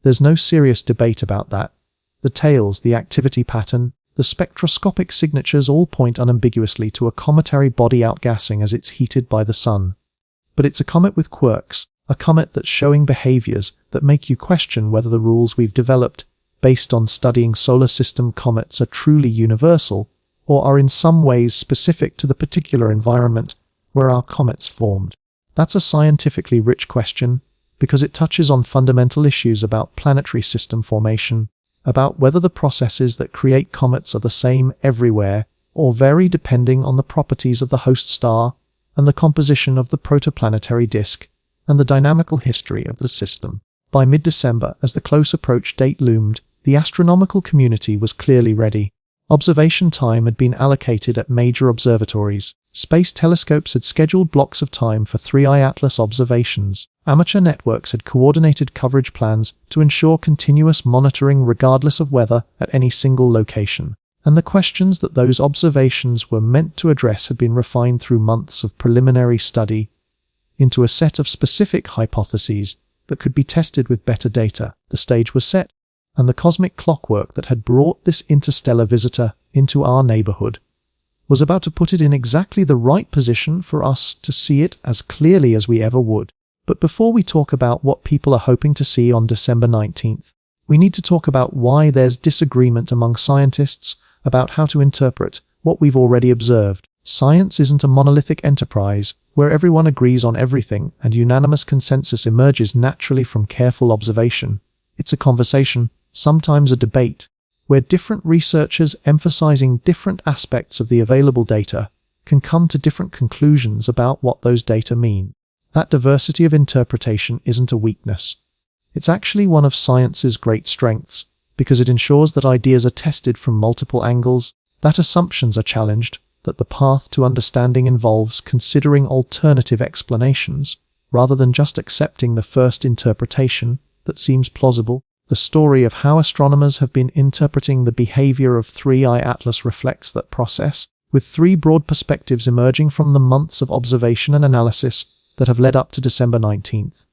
There's no serious debate about that. The tails, the activity pattern, the spectroscopic signatures all point unambiguously to a cometary body outgassing as it's heated by the sun. But it's a comet with quirks, a comet that's showing behaviors that make you question whether the rules we've developed based on studying solar system comets are truly universal, or are in some ways specific to the particular environment where our comets formed. That's a scientifically rich question because it touches on fundamental issues about planetary system formation, about whether the processes that create comets are the same everywhere or vary depending on the properties of the host star and the composition of the protoplanetary disk and the dynamical history of the system. By mid-December, as the close approach date loomed, the astronomical community was clearly ready. Observation time had been allocated at major observatories. Space telescopes had scheduled blocks of time for 3I Atlas observations. Amateur networks had coordinated coverage plans to ensure continuous monitoring regardless of weather at any single location. And the questions that those observations were meant to address had been refined through months of preliminary study into a set of specific hypotheses that could be tested with better data. The stage was set, and the cosmic clockwork that had brought this interstellar visitor into our neighborhood was about to put it in exactly the right position for us to see it as clearly as we ever would. But before we talk about what people are hoping to see on December 19th, we need to talk about why there's disagreement among scientists about how to interpret what we've already observed. Science isn't a monolithic enterprise where everyone agrees on everything and unanimous consensus emerges naturally from careful observation. It's a conversation, sometimes a debate, where different researchers emphasizing different aspects of the available data can come to different conclusions about what those data mean. That diversity of interpretation isn't a weakness. It's actually one of science's great strengths, because it ensures that ideas are tested from multiple angles, that assumptions are challenged, that the path to understanding involves considering alternative explanations, rather than just accepting the first interpretation that seems plausible. The story of how astronomers have been interpreting the behavior of 3I Atlas reflects that process, with three broad perspectives emerging from the months of observation and analysis that have led up to December 19th.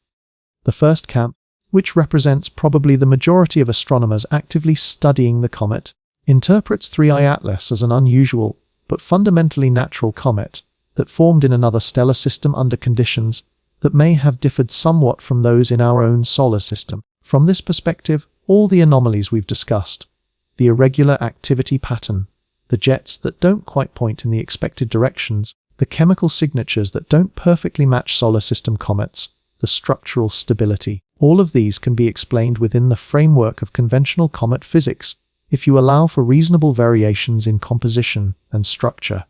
The first camp, which represents probably the majority of astronomers actively studying the comet, interprets 3I Atlas as an unusual but fundamentally natural comet that formed in another stellar system under conditions that may have differed somewhat from those in our own solar system. From this perspective, all the anomalies we've discussed, the irregular activity pattern, the jets that don't quite point in the expected directions, the chemical signatures that don't perfectly match solar system comets, the structural stability, all of these can be explained within the framework of conventional comet physics if you allow for reasonable variations in composition and structure.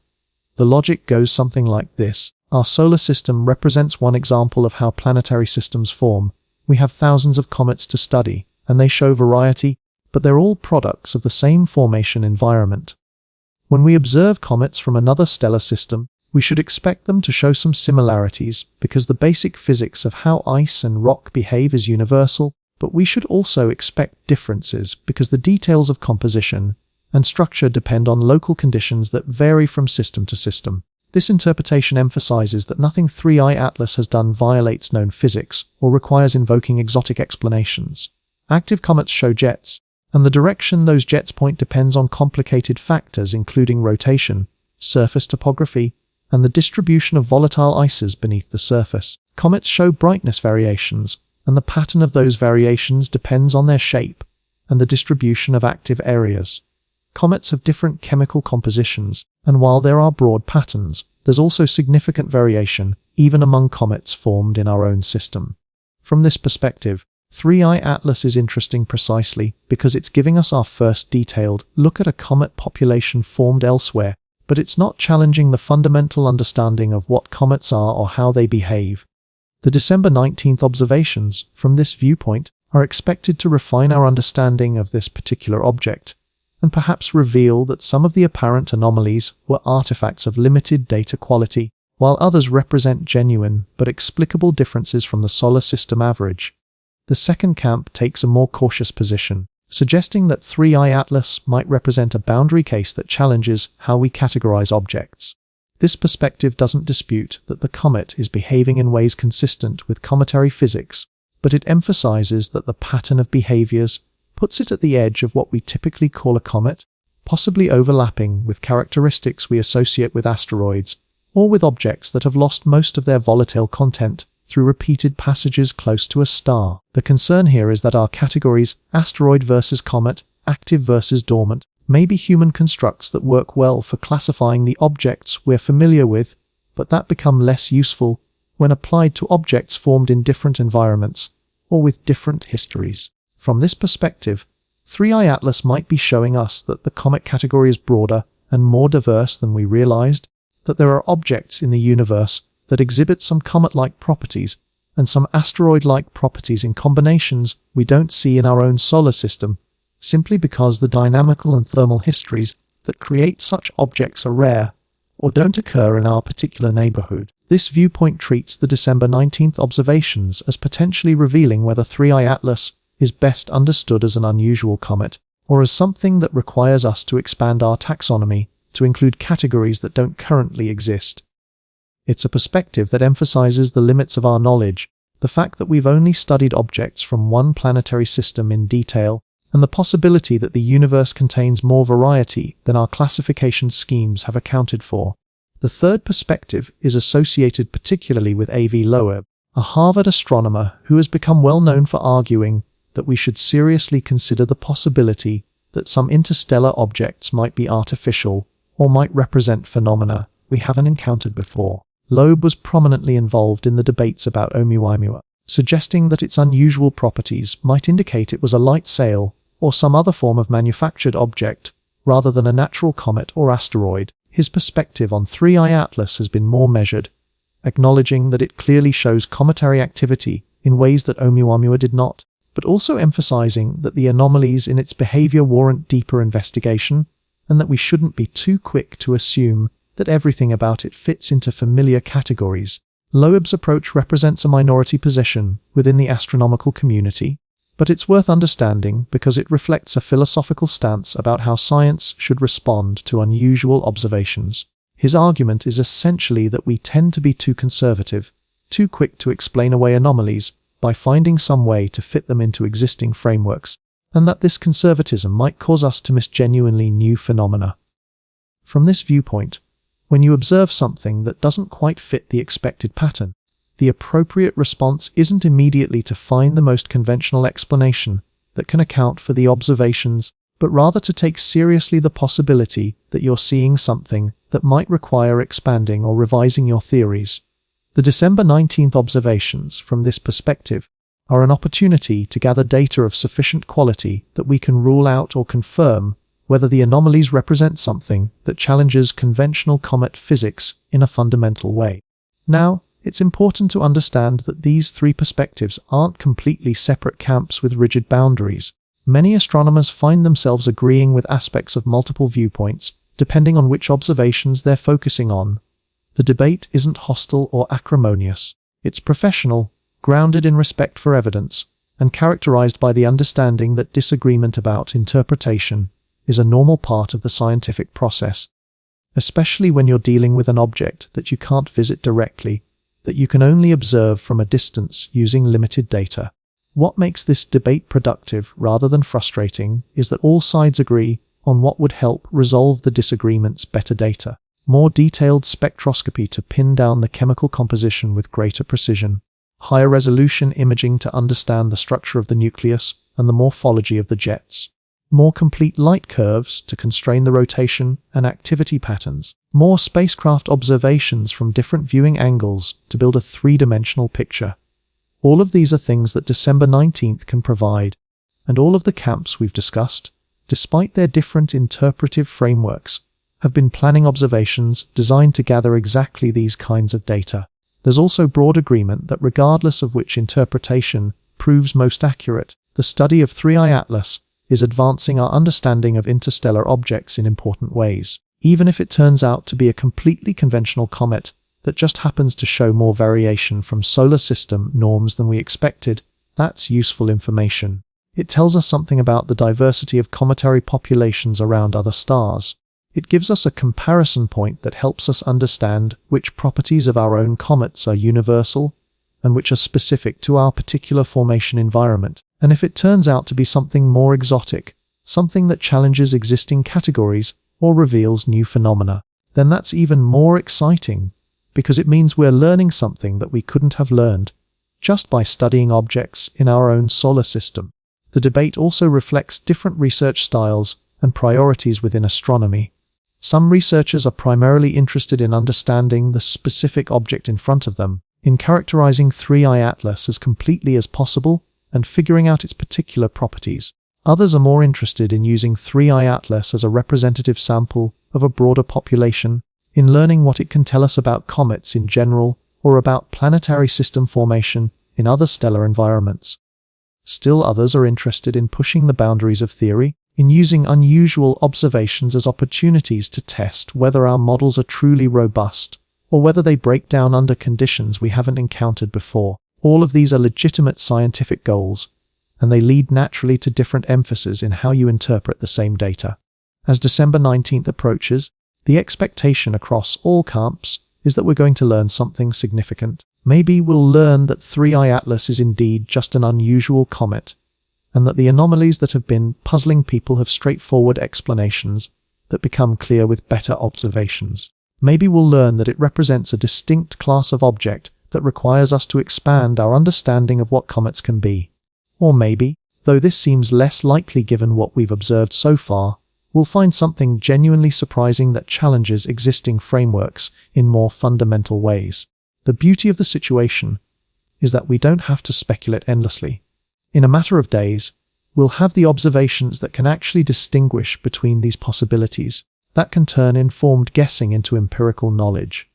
The logic goes something like this. Our solar system represents one example of how planetary systems form. We have thousands of comets to study, and they show variety, but they're all products of the same formation environment. When we observe comets from another stellar system, we should expect them to show some similarities because the basic physics of how ice and rock behave is universal, but we should also expect differences because the details of composition and structure depend on local conditions that vary from system to system. This interpretation emphasizes that nothing 3I Atlas has done violates known physics or requires invoking exotic explanations. Active comets show jets, and the direction those jets point depends on complicated factors including rotation, surface topography, and the distribution of volatile ices beneath the surface. Comets show brightness variations, and the pattern of those variations depends on their shape and the distribution of active areas. Comets have different chemical compositions, and while there are broad patterns, there's also significant variation, even among comets formed in our own system. From this perspective, 3I Atlas is interesting precisely because it's giving us our first detailed look at a comet population formed elsewhere, but it's not challenging the fundamental understanding of what comets are or how they behave. The December 19th observations, from this viewpoint, are expected to refine our understanding of this particular object, and perhaps reveal that some of the apparent anomalies were artifacts of limited data quality, while others represent genuine but explicable differences from the solar system average. The second camp takes a more cautious position, suggesting that 3I Atlas might represent a boundary case that challenges how we categorize objects. This perspective doesn't dispute that the comet is behaving in ways consistent with cometary physics, but it emphasizes that the pattern of behaviors puts it at the edge of what we typically call a comet, possibly overlapping with characteristics we associate with asteroids, or with objects that have lost most of their volatile content through repeated passages close to a star. The concern here is that our categories, asteroid versus comet, active versus dormant, may be human constructs that work well for classifying the objects we're familiar with, but that become less useful when applied to objects formed in different environments or with different histories. From this perspective, 3i Atlas might be showing us that the comet category is broader and more diverse than we realized, that there are objects in the universe that exhibit some comet-like properties and some asteroid-like properties in combinations we don't see in our own solar system, simply because the dynamical and thermal histories that create such objects are rare or don't occur in our particular neighborhood. This viewpoint treats the December 19th observations as potentially revealing whether 3i Atlas is best understood as an unusual comet, or as something that requires us to expand our taxonomy to include categories that don't currently exist. It's a perspective that emphasizes the limits of our knowledge, the fact that we've only studied objects from one planetary system in detail, and the possibility that the universe contains more variety than our classification schemes have accounted for. The third perspective is associated particularly with A.V. Loeb, a Harvard astronomer who has become well known for arguing that we should seriously consider the possibility that some interstellar objects might be artificial or might represent phenomena we haven't encountered before. Loeb was prominently involved in the debates about Oumuamua, suggesting that its unusual properties might indicate it was a light sail or some other form of manufactured object rather than a natural comet or asteroid. His perspective on 3i Atlas has been more measured, acknowledging that it clearly shows cometary activity in ways that Oumuamua did not, but also emphasizing that the anomalies in its behavior warrant deeper investigation and that we shouldn't be too quick to assume that everything about it fits into familiar categories. Loeb's approach represents a minority position within the astronomical community, but it's worth understanding because it reflects a philosophical stance about how science should respond to unusual observations. His argument is essentially that we tend to be too conservative, too quick to explain away anomalies by finding some way to fit them into existing frameworks, and that this conservatism might cause us to miss genuinely new phenomena. From this viewpoint, when you observe something that doesn't quite fit the expected pattern, the appropriate response isn't immediately to find the most conventional explanation that can account for the observations, but rather to take seriously the possibility that you're seeing something that might require expanding or revising your theories. The December 19th observations, from this perspective, are an opportunity to gather data of sufficient quality that we can rule out or confirm whether the anomalies represent something that challenges conventional comet physics in a fundamental way. Now, it's important to understand that these three perspectives aren't completely separate camps with rigid boundaries. Many astronomers find themselves agreeing with aspects of multiple viewpoints, depending on which observations they're focusing on. The debate isn't hostile or acrimonious. It's professional, grounded in respect for evidence, and characterized by the understanding that disagreement about interpretation is a normal part of the scientific process, especially when you're dealing with an object that you can't visit directly, that you can only observe from a distance using limited data. What makes this debate productive rather than frustrating is that all sides agree on what would help resolve the disagreements: better data, more detailed spectroscopy to pin down the chemical composition with greater precision, higher resolution imaging to understand the structure of the nucleus and the morphology of the jets, more complete light curves to constrain the rotation and activity patterns, more spacecraft observations from different viewing angles to build a three-dimensional picture. All of these are things that December 19th can provide, and all of the camps we've discussed, despite their different interpretive frameworks, have been planning observations designed to gather exactly these kinds of data. There's also broad agreement that regardless of which interpretation proves most accurate, the study of 3i Atlas is advancing our understanding of interstellar objects in important ways. Even if it turns out to be a completely conventional comet that just happens to show more variation from solar system norms than we expected, that's useful information. It tells us something about the diversity of cometary populations around other stars. It gives us a comparison point that helps us understand which properties of our own comets are universal and which are specific to our particular formation environment. And if it turns out to be something more exotic, something that challenges existing categories or reveals new phenomena, then that's even more exciting, because it means we're learning something that we couldn't have learned just by studying objects in our own solar system. The debate also reflects different research styles and priorities within astronomy. Some researchers are primarily interested in understanding the specific object in front of them, in characterizing 3i Atlas as completely as possible and figuring out its particular properties. Others are more interested in using 3i Atlas as a representative sample of a broader population, in learning what it can tell us about comets in general or about planetary system formation in other stellar environments. Still others are interested in pushing the boundaries of theory, in using unusual observations as opportunities to test whether our models are truly robust, or whether they break down under conditions we haven't encountered before. All of these are legitimate scientific goals, and they lead naturally to different emphasis in how you interpret the same data. As December 19th approaches, the expectation across all camps is that we're going to learn something significant. Maybe we'll learn that 3i Atlas is indeed just an unusual comet, and that the anomalies that have been puzzling people have straightforward explanations that become clear with better observations. Maybe we'll learn that it represents a distinct class of object that requires us to expand our understanding of what comets can be. Or maybe, though this seems less likely given what we've observed so far, we'll find something genuinely surprising that challenges existing frameworks in more fundamental ways. The beauty of the situation is that we don't have to speculate endlessly. In a matter of days, we'll have the observations that can actually distinguish between these possibilities, that can turn informed guessing into empirical knowledge.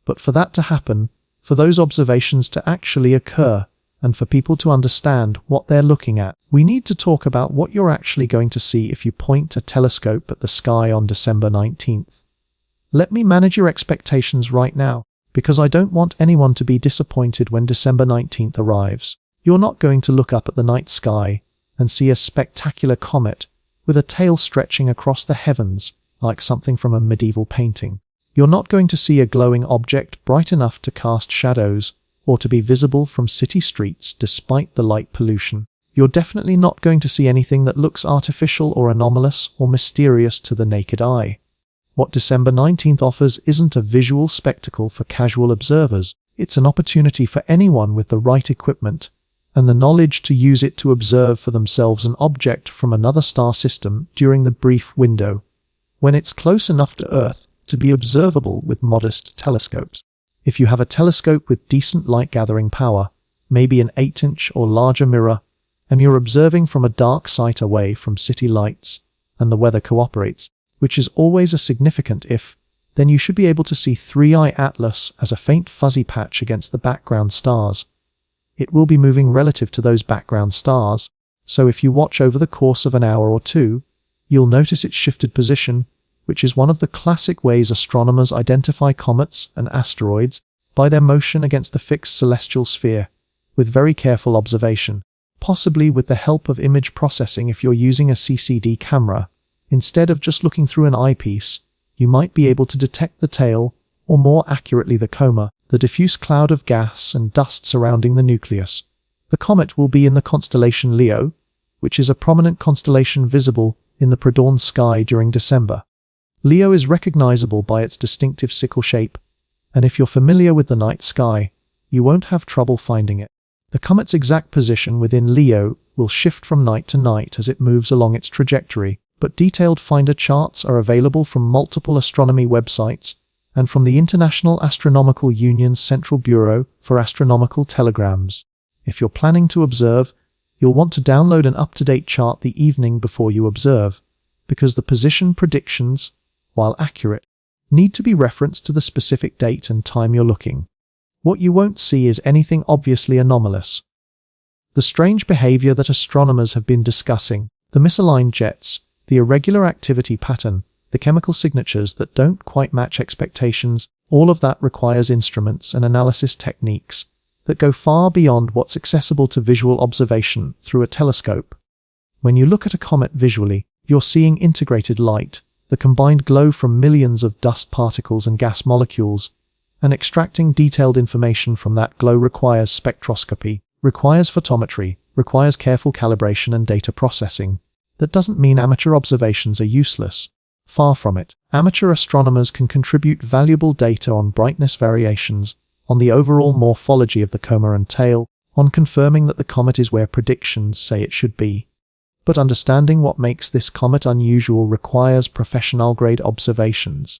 But for that to happen, for those observations to actually occur, and for people to understand what they're looking at, we need to talk about what you're actually going to see if you point a telescope at the sky on December 19th. Let me manage your expectations right now, because I don't want anyone to be disappointed when December 19th arrives. You're not going to look up at the night sky and see a spectacular comet with a tail stretching across the heavens like something from a medieval painting. You're not going to see a glowing object bright enough to cast shadows or to be visible from city streets despite the light pollution. You're definitely not going to see anything that looks artificial or anomalous or mysterious to the naked eye. What December 19th offers isn't a visual spectacle for casual observers. It's an opportunity for anyone with the right equipment and the knowledge to use it to observe for themselves an object from another star system during the brief window when it's close enough to Earth to be observable with modest telescopes. If you have a telescope with decent light-gathering power, maybe an 8-inch or larger mirror, and you're observing from a dark site away from city lights, and the weather cooperates, which is always a significant if, then you should be able to see 3i Atlas as a faint fuzzy patch against the background stars. It will be moving relative to those background stars, so if you watch over the course of an hour or two, you'll notice its shifted position, which is one of the classic ways astronomers identify comets and asteroids, by their motion against the fixed celestial sphere, with very careful observation, possibly with the help of image processing if you're using a CCD camera. Instead of just looking through an eyepiece, you might be able to detect the tail, or more accurately the coma, the diffuse cloud of gas and dust surrounding the nucleus. The comet will be in the constellation Leo, which is a prominent constellation visible in the pre-dawn sky during December. Leo is recognizable by its distinctive sickle shape, and if you're familiar with the night sky, you won't have trouble finding it. The comet's exact position within Leo will shift from night to night as it moves along its trajectory, but detailed finder charts are available from multiple astronomy websites and from the International Astronomical Union's Central Bureau for Astronomical Telegrams. If you're planning to observe, you'll want to download an up-to-date chart the evening before you observe, because the position predictions, while accurate, need to be referenced to the specific date and time you're looking. What you won't see is anything obviously anomalous. The strange behavior that astronomers have been discussing, the misaligned jets, the irregular activity pattern, the chemical signatures that don't quite match expectations, all of that requires instruments and analysis techniques that go far beyond what's accessible to visual observation through a telescope. When you look at a comet visually, you're seeing integrated light, the combined glow from millions of dust particles and gas molecules, and extracting detailed information from that glow requires spectroscopy, requires photometry, requires careful calibration and data processing. That doesn't mean amateur observations are useless. Far from it. Amateur astronomers can contribute valuable data on brightness variations, on the overall morphology of the coma and tail, on confirming that the comet is where predictions say it should be. But understanding what makes this comet unusual requires professional-grade observations.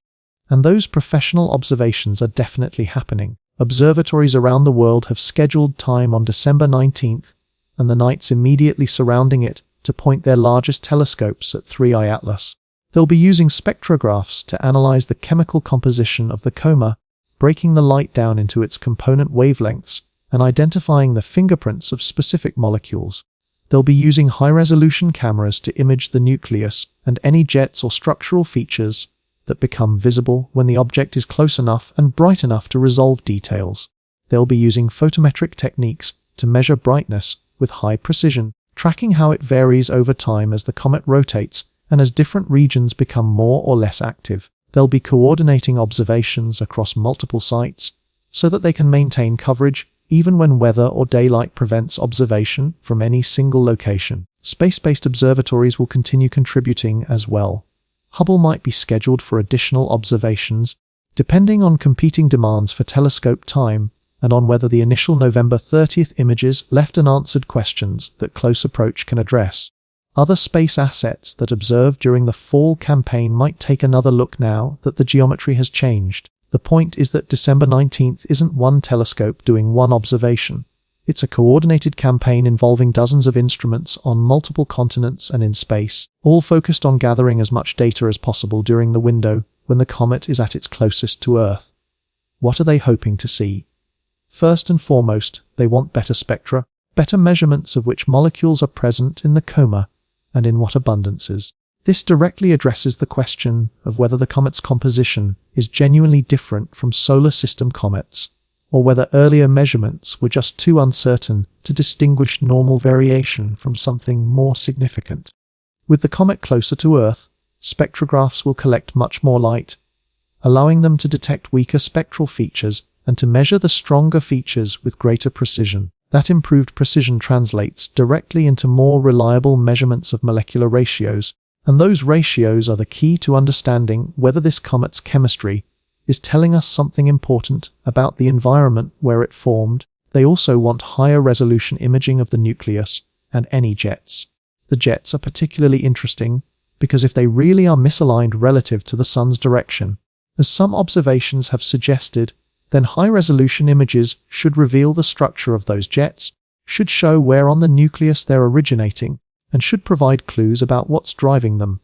And those professional observations are definitely happening. Observatories around the world have scheduled time on December 19th, and the nights immediately surrounding it, to point their largest telescopes at 3i Atlas. They'll be using spectrographs to analyze the chemical composition of the coma, breaking the light down into its component wavelengths and identifying the fingerprints of specific molecules. They'll be using high-resolution cameras to image the nucleus and any jets or structural features that become visible when the object is close enough and bright enough to resolve details. They'll be using photometric techniques to measure brightness with high precision, tracking how it varies over time as the comet rotates and as different regions become more or less active. They'll be coordinating observations across multiple sites so that they can maintain coverage even when weather or daylight prevents observation from any single location. Space-based observatories will continue contributing as well. Hubble might be scheduled for additional observations, depending on competing demands for telescope time and on whether the initial November 30th images left unanswered questions that close approach can address. Other space assets that observed during the fall campaign might take another look now that the geometry has changed. The point is that December 19th isn't one telescope doing one observation. It's a coordinated campaign involving dozens of instruments on multiple continents and in space, all focused on gathering as much data as possible during the window when the comet is at its closest to Earth. What are they hoping to see? First and foremost, they want better spectra, better measurements of which molecules are present in the coma and in what abundances. This directly addresses the question of whether the comet's composition is genuinely different from solar system comets, or whether earlier measurements were just too uncertain to distinguish normal variation from something more significant. With the comet closer to Earth, spectrographs will collect much more light, allowing them to detect weaker spectral features and to measure the stronger features with greater precision. That improved precision translates directly into more reliable measurements of molecular ratios, and those ratios are the key to understanding whether this comet's chemistry is telling us something important about the environment where it formed. They also want higher resolution imaging of the nucleus and any jets. The jets are particularly interesting because if they really are misaligned relative to the sun's direction, as some observations have suggested, then high-resolution images should reveal the structure of those jets, should show where on the nucleus they're originating, and should provide clues about what's driving them.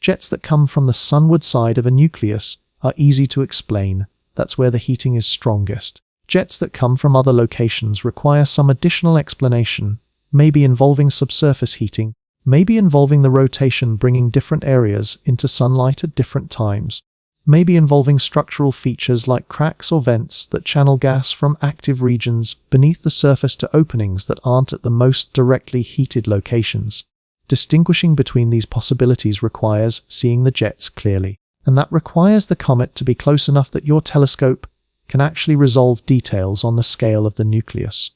Jets that come from the sunward side of a nucleus are easy to explain. That's where the heating is strongest. Jets that come from other locations require some additional explanation, maybe involving subsurface heating, maybe involving the rotation bringing different areas into sunlight at different times, maybe involving structural features like cracks or vents that channel gas from active regions beneath the surface to openings that aren't at the most directly heated locations. Distinguishing between these possibilities requires seeing the jets clearly, and that requires the comet to be close enough that your telescope can actually resolve details on the scale of the nucleus.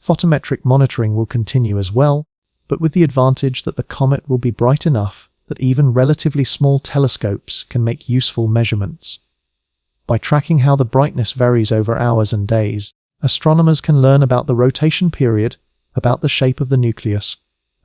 Photometric monitoring will continue as well, but with the advantage that the comet will be bright enough that even relatively small telescopes can make useful measurements. By tracking how the brightness varies over hours and days, astronomers can learn about the rotation period, about the shape of the nucleus,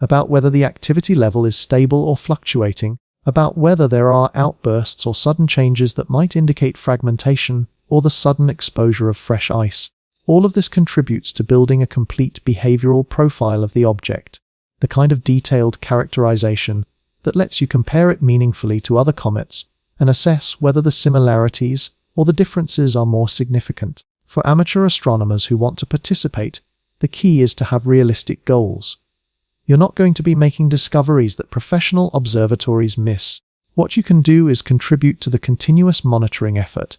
about whether the activity level is stable or fluctuating, about whether there are outbursts or sudden changes that might indicate fragmentation or the sudden exposure of fresh ice. All of this contributes to building a complete behavioral profile of the object, the kind of detailed characterization that lets you compare it meaningfully to other comets and assess whether the similarities or the differences are more significant. For amateur astronomers who want to participate, the key is to have realistic goals. You're not going to be making discoveries that professional observatories miss. What you can do is contribute to the continuous monitoring effort,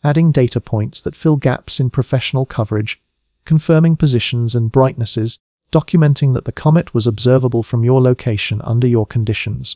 adding data points that fill gaps in professional coverage, confirming positions and brightnesses, documenting that the comet was observable from your location under your conditions.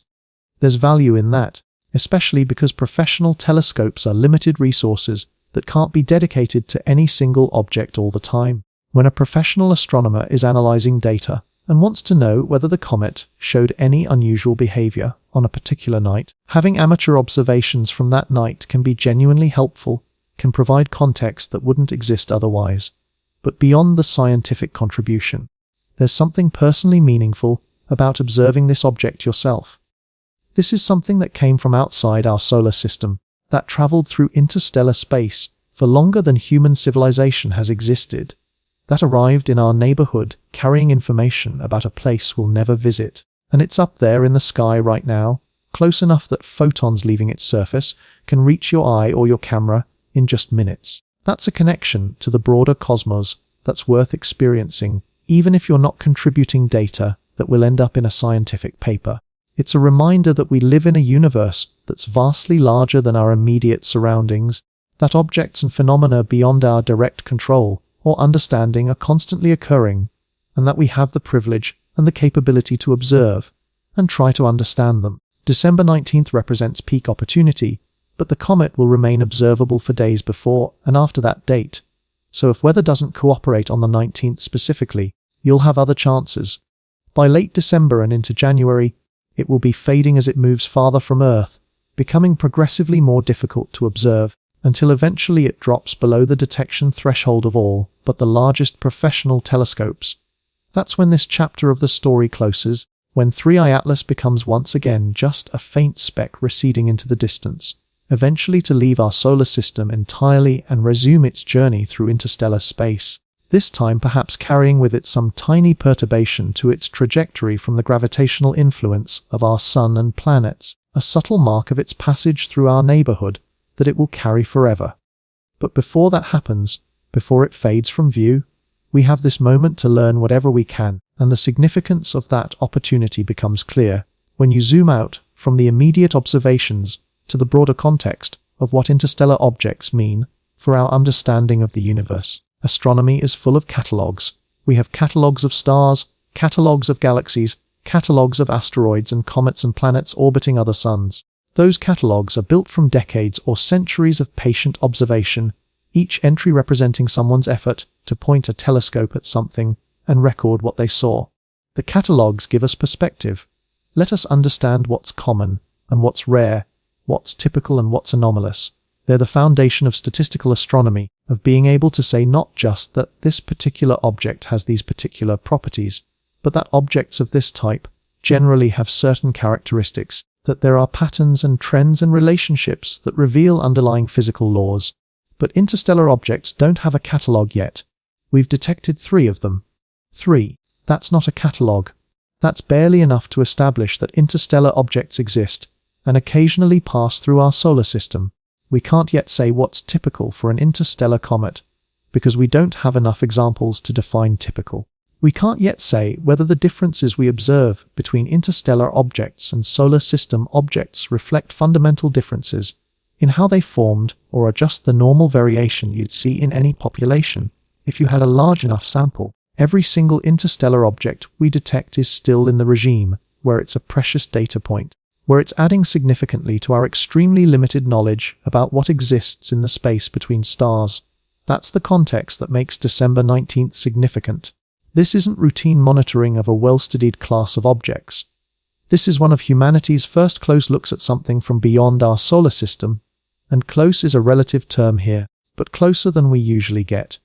There's value in that, especially because professional telescopes are limited resources that can't be dedicated to any single object all the time. When a professional astronomer is analyzing data and wants to know whether the comet showed any unusual behavior on a particular night, having amateur observations from that night can be genuinely helpful, can provide context that wouldn't exist otherwise. But beyond the scientific contribution, there's something personally meaningful about observing this object yourself. This is something that came from outside our solar system, that traveled through interstellar space, for longer than human civilization has existed, that arrived in our neighborhood carrying information about a place we'll never visit. And it's up there in the sky right now, close enough that photons leaving its surface can reach your eye or your camera in just minutes. That's a connection to the broader cosmos that's worth experiencing, even if you're not contributing data that will end up in a scientific paper. It's a reminder that we live in a universe that's vastly larger than our immediate surroundings, that objects and phenomena beyond our direct control or understanding are constantly occurring, and that we have the privilege and the capability to observe and try to understand them. December 19th represents peak opportunity, but the comet will remain observable for days before and after that date. So if weather doesn't cooperate on the 19th specifically, you'll have other chances. By late December and into January, it will be fading as it moves farther from Earth, becoming progressively more difficult to observe, until eventually it drops below the detection threshold of all but the largest professional telescopes. That's when this chapter of the story closes, when 3i Atlas becomes once again just a faint speck receding into the distance, eventually to leave our solar system entirely and resume its journey through interstellar space, this time perhaps carrying with it some tiny perturbation to its trajectory from the gravitational influence of our sun and planets, a subtle mark of its passage through our neighborhood that it will carry forever. But before that happens, before it fades from view, we have this moment to learn whatever we can, and the significance of that opportunity becomes clear when you zoom out from the immediate observations to the broader context of what interstellar objects mean for our understanding of the universe. Astronomy is full of catalogues. We have catalogues of stars, catalogues of galaxies, catalogues of asteroids and comets and planets orbiting other suns. Those catalogues are built from decades or centuries of patient observation, each entry representing someone's effort to point a telescope at something and record what they saw. The catalogues give us perspective. Let us understand what's common and what's rare, what's typical and what's anomalous. They're the foundation of statistical astronomy, of being able to say not just that this particular object has these particular properties, but that objects of this type generally have certain characteristics, that there are patterns and trends and relationships that reveal underlying physical laws. But interstellar objects don't have a catalogue yet. We've detected 3 of them. 3. That's not a catalogue. That's barely enough to establish that interstellar objects exist and occasionally pass through our solar system. We can't yet say what's typical for an interstellar comet, because we don't have enough examples to define typical. We can't yet say whether the differences we observe between interstellar objects and solar system objects reflect fundamental differences in how they formed or are just the normal variation you'd see in any population. If you had a large enough sample, every single interstellar object we detect is still in the regime where it's a precious data point, where it's adding significantly to our extremely limited knowledge about what exists in the space between stars. That's the context that makes December 19th significant. This isn't routine monitoring of a well-studied class of objects. This is one of humanity's first close looks at something from beyond our solar system, and close is a relative term here, but closer than we usually get.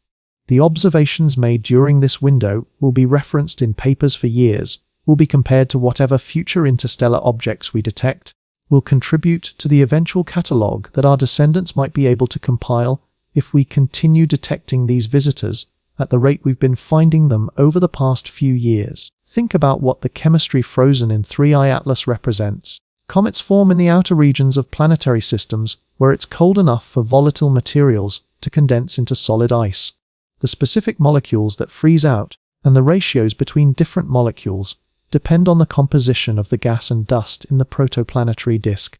The observations made during this window will be referenced in papers for years, will be compared to whatever future interstellar objects we detect, will contribute to the eventual catalogue that our descendants might be able to compile if we continue detecting these visitors at the rate we've been finding them over the past few years. Think about what the chemistry frozen in 3i Atlas represents. Comets form in the outer regions of planetary systems where it's cold enough for volatile materials to condense into solid ice. The specific molecules that freeze out and the ratios between different molecules depend on the composition of the gas and dust in the protoplanetary disk,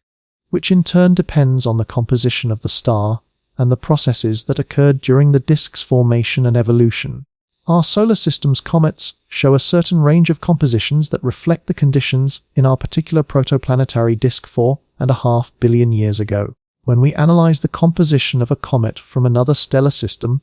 which in turn depends on the composition of the star and the processes that occurred during the disk's formation and evolution. Our solar system's comets show a certain range of compositions that reflect the conditions in our particular protoplanetary disk 4.5 billion years ago. When we analyze the composition of a comet from another stellar system,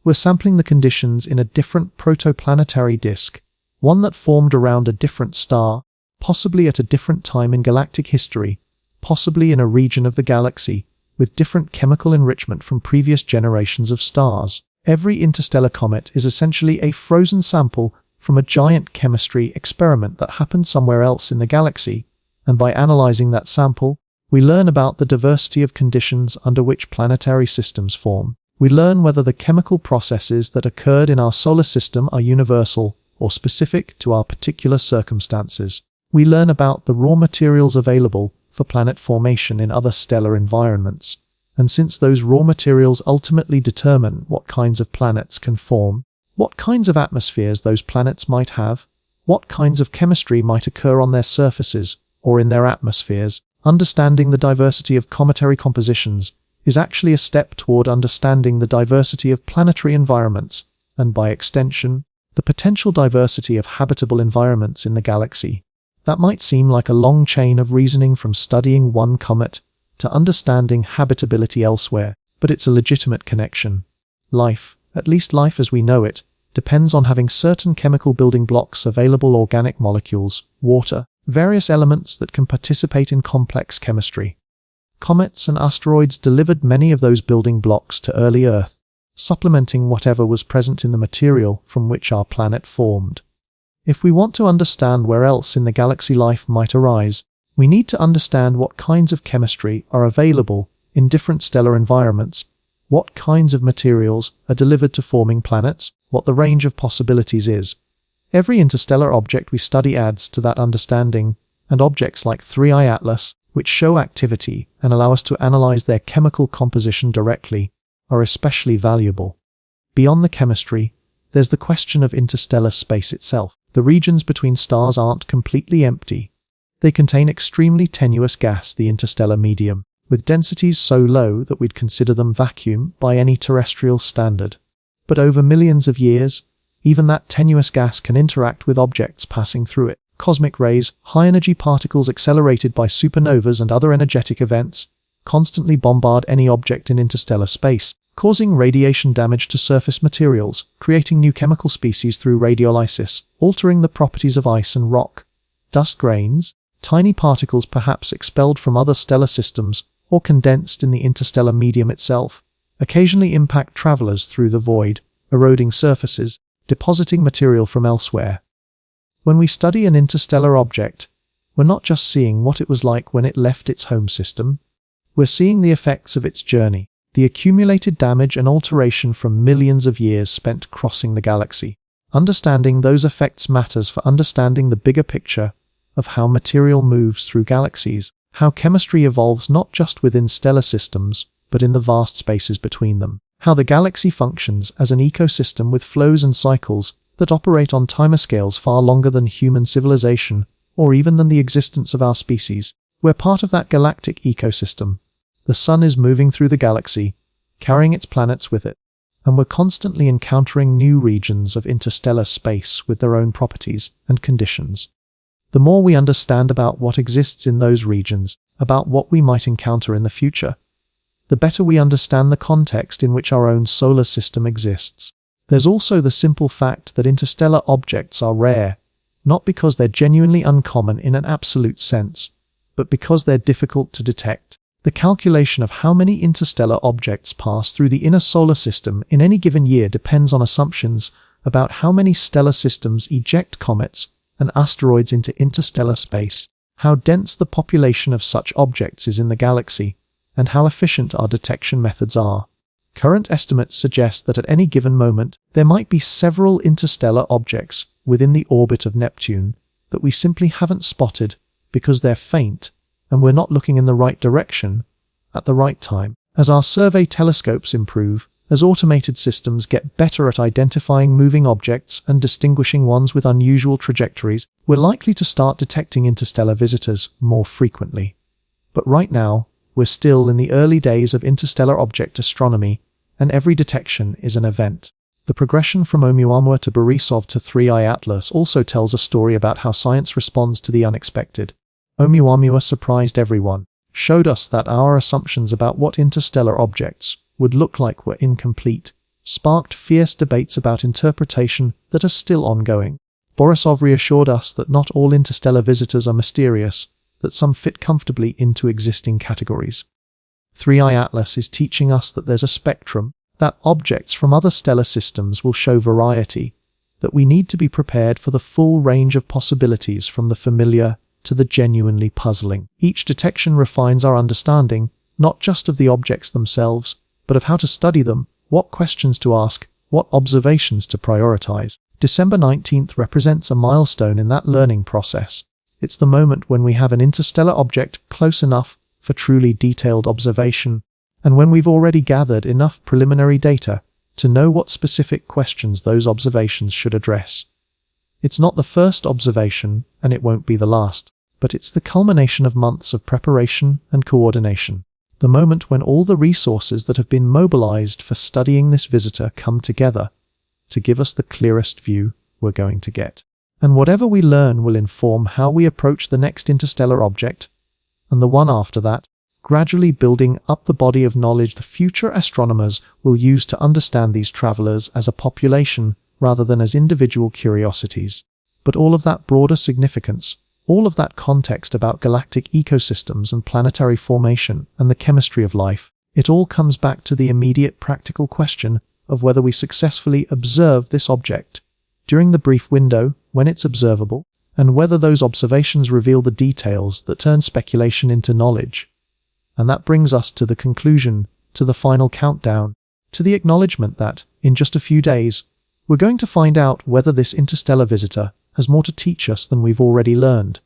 we're sampling the conditions in a different protoplanetary disk, one that formed around a different star, possibly at a different time in galactic history, possibly in a region of the galaxy, with different chemical enrichment from previous generations of stars. Every interstellar comet is essentially a frozen sample from a giant chemistry experiment that happened somewhere else in the galaxy, and by analyzing that sample, we learn about the diversity of conditions under which planetary systems form. We learn whether the chemical processes that occurred in our solar system are universal or specific to our particular circumstances. We learn about the raw materials available for planet formation in other stellar environments. And since those raw materials ultimately determine what kinds of planets can form, what kinds of atmospheres those planets might have, what kinds of chemistry might occur on their surfaces or in their atmospheres, understanding the diversity of cometary compositions is actually a step toward understanding the diversity of planetary environments, and by extension, the potential diversity of habitable environments in the galaxy. That might seem like a long chain of reasoning from studying one comet to understanding habitability elsewhere, but it's a legitimate connection. Life, at least life as we know it, depends on having certain chemical building blocks available: organic molecules, water, various elements that can participate in complex chemistry. Comets and asteroids delivered many of those building blocks to early Earth, supplementing whatever was present in the material from which our planet formed. If we want to understand where else in the galaxy life might arise, we need to understand what kinds of chemistry are available in different stellar environments, what kinds of materials are delivered to forming planets, what the range of possibilities is. Every interstellar object we study adds to that understanding, and objects like 3I Atlas, which show activity and allow us to analyze their chemical composition directly, are especially valuable. Beyond the chemistry, there's the question of interstellar space itself. The regions between stars aren't completely empty. They contain extremely tenuous gas, the interstellar medium, with densities so low that we'd consider them vacuum by any terrestrial standard. But over millions of years, even that tenuous gas can interact with objects passing through it. Cosmic rays, high-energy particles accelerated by supernovas and other energetic events, constantly bombard any object in interstellar space, causing radiation damage to surface materials, creating new chemical species through radiolysis, altering the properties of ice and rock. Dust grains, tiny particles perhaps expelled from other stellar systems or condensed in the interstellar medium itself, occasionally impact travelers through the void, eroding surfaces, depositing material from elsewhere. When we study an interstellar object, we're not just seeing what it was like when it left its home system, we're seeing the effects of its journey, the accumulated damage and alteration from millions of years spent crossing the galaxy. Understanding those effects matters for understanding the bigger picture of how material moves through galaxies, how chemistry evolves not just within stellar systems, but in the vast spaces between them, how the galaxy functions as an ecosystem with flows and cycles that operate on timescales far longer than human civilization, or even than the existence of our species. We're part of that galactic ecosystem. The sun is moving through the galaxy, carrying its planets with it, and we're constantly encountering new regions of interstellar space with their own properties and conditions. The more we understand about what exists in those regions, about what we might encounter in the future, the better we understand the context in which our own solar system exists. There's also the simple fact that interstellar objects are rare, not because they're genuinely uncommon in an absolute sense, but because they're difficult to detect. The calculation of how many interstellar objects pass through the inner solar system in any given year depends on assumptions about how many stellar systems eject comets and asteroids into interstellar space, how dense the population of such objects is in the galaxy, and how efficient our detection methods are. Current estimates suggest that at any given moment, there might be several interstellar objects within the orbit of Neptune that we simply haven't spotted because they're faint and we're not looking in the right direction at the right time. As our survey telescopes improve, as automated systems get better at identifying moving objects and distinguishing ones with unusual trajectories, we're likely to start detecting interstellar visitors more frequently. But right now, we're still in the early days of interstellar object astronomy, and every detection is an event. The progression from Oumuamua to Borisov to 3I Atlas also tells a story about how science responds to the unexpected. Oumuamua surprised everyone, showed us that our assumptions about what interstellar objects would look like were incomplete, sparked fierce debates about interpretation that are still ongoing. Borisov reassured us that not all interstellar visitors are mysterious, that some fit comfortably into existing categories. 3I Atlas is teaching us that there's a spectrum, that objects from other stellar systems will show variety, that we need to be prepared for the full range of possibilities from the familiar to the genuinely puzzling. Each detection refines our understanding, not just of the objects themselves, but of how to study them, what questions to ask, what observations to prioritize. December 19th represents a milestone in that learning process. It's the moment when we have an interstellar object close enough for truly detailed observation, and when we've already gathered enough preliminary data to know what specific questions those observations should address. It's not the first observation, and it won't be the last, but it's the culmination of months of preparation and coordination. The moment when all the resources that have been mobilized for studying this visitor come together to give us the clearest view we're going to get. And whatever we learn will inform how we approach the next interstellar object, and the one after that, gradually building up the body of knowledge the future astronomers will use to understand these travelers as a population rather than as individual curiosities. But all of that broader significance, all of that context about galactic ecosystems and planetary formation and the chemistry of life, it all comes back to the immediate practical question of whether we successfully observe this object during the brief window when it's observable, and whether those observations reveal the details that turn speculation into knowledge. And that brings us to the conclusion, to the final countdown, to the acknowledgement that, in just a few days, we're going to find out whether this interstellar visitor has more to teach us than we've already learned.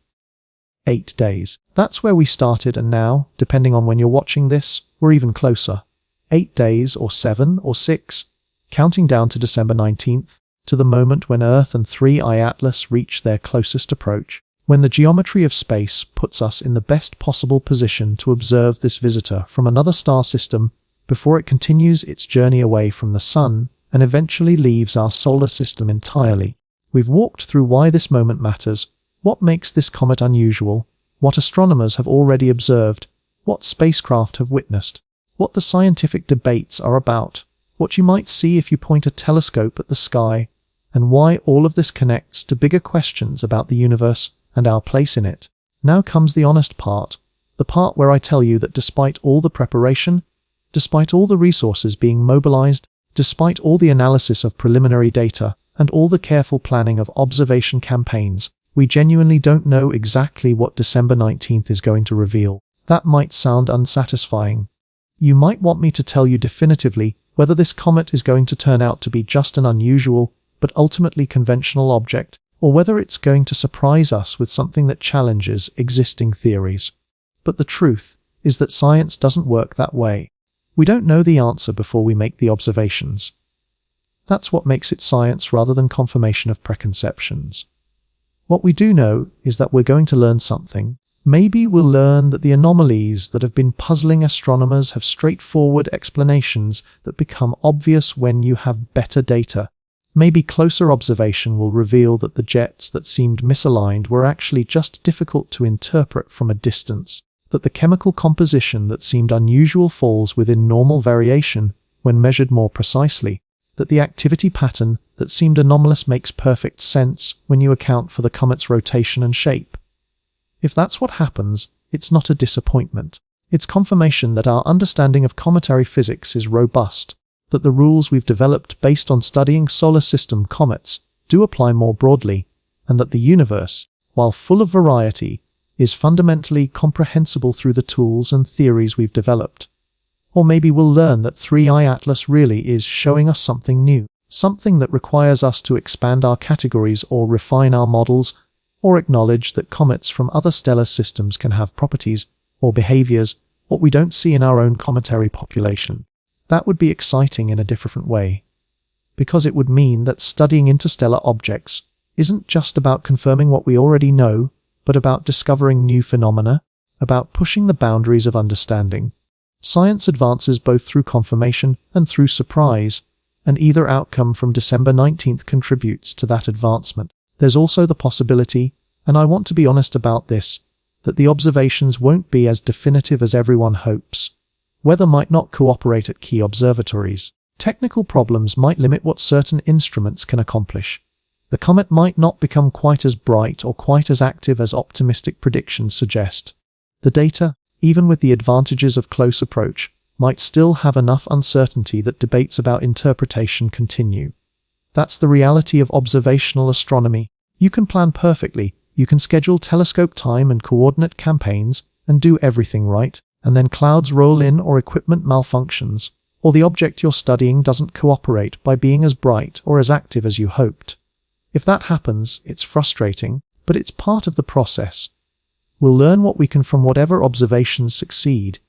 8 days. That's where we started, and now, depending on when you're watching this, we're even closer. 8 days, or 7, or 6, counting down to December 19th, to the moment when Earth and 3i Atlas reach their closest approach, when the geometry of space puts us in the best possible position to observe this visitor from another star system before it continues its journey away from the Sun and eventually leaves our solar system entirely. We've walked through why this moment matters, what makes this comet unusual, what astronomers have already observed, what spacecraft have witnessed, what the scientific debates are about, what you might see if you point a telescope at the sky, and why all of this connects to bigger questions about the universe and our place in it. Now comes the honest part, the part where I tell you that despite all the preparation, despite all the resources being mobilized, despite all the analysis of preliminary data, and all the careful planning of observation campaigns, we genuinely don't know exactly what December 19th is going to reveal. That might sound unsatisfying. You might want me to tell you definitively whether this comet is going to turn out to be just an unusual, but ultimately conventional object, or whether it's going to surprise us with something that challenges existing theories. But the truth is that science doesn't work that way. We don't know the answer before we make the observations. That's what makes it science rather than confirmation of preconceptions. What we do know is that we're going to learn something. Maybe we'll learn that the anomalies that have been puzzling astronomers have straightforward explanations that become obvious when you have better data. Maybe closer observation will reveal that the jets that seemed misaligned were actually just difficult to interpret from a distance, that the chemical composition that seemed unusual falls within normal variation when measured more precisely, that the activity pattern that seemed anomalous makes perfect sense when you account for the comet's rotation and shape. If that's what happens, it's not a disappointment. It's confirmation that our understanding of cometary physics is robust, that the rules we've developed based on studying solar system comets do apply more broadly, and that the universe, while full of variety, is fundamentally comprehensible through the tools and theories we've developed. Or maybe we'll learn that 3i Atlas really is showing us something new, something that requires us to expand our categories or refine our models, or acknowledge that comets from other stellar systems can have properties or behaviors what we don't see in our own cometary population. That would be exciting in a different way, because it would mean that studying interstellar objects isn't just about confirming what we already know, but about discovering new phenomena, about pushing the boundaries of understanding. Science advances both through confirmation and through surprise, and either outcome from December 19th contributes to that advancement. There's also the possibility, and I want to be honest about this, that the observations won't be as definitive as everyone hopes. Weather might not cooperate at key observatories. Technical problems might limit what certain instruments can accomplish. The comet might not become quite as bright or quite as active as optimistic predictions suggest. The data, even with the advantages of close approach, might still have enough uncertainty that debates about interpretation continue. That's the reality of observational astronomy. You can plan perfectly, you can schedule telescope time and coordinate campaigns, and do everything right, and then clouds roll in or equipment malfunctions, or the object you're studying doesn't cooperate by being as bright or as active as you hoped. If that happens, it's frustrating, but it's part of the process. We'll learn what we can from whatever observations succeed,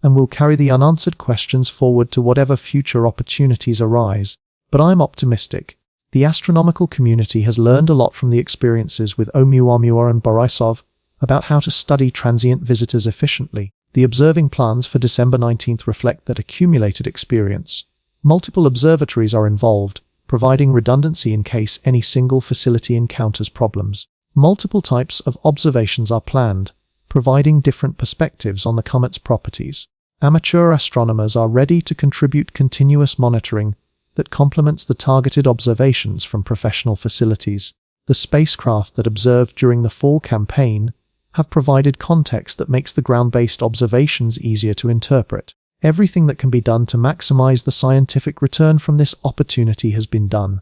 and we'll carry the unanswered questions forward to whatever future opportunities arise. But I'm optimistic. The astronomical community has learned a lot from the experiences with Oumuamua and Borisov about how to study transient visitors efficiently. The observing plans for December 19th reflect that accumulated experience. Multiple observatories are involved, providing redundancy in case any single facility encounters problems. Multiple types of observations are planned, providing different perspectives on the comet's properties. Amateur astronomers are ready to contribute continuous monitoring that complements the targeted observations from professional facilities. The spacecraft that observed during the fall campaign have provided context that makes the ground-based observations easier to interpret. Everything that can be done to maximize the scientific return from this opportunity has been done.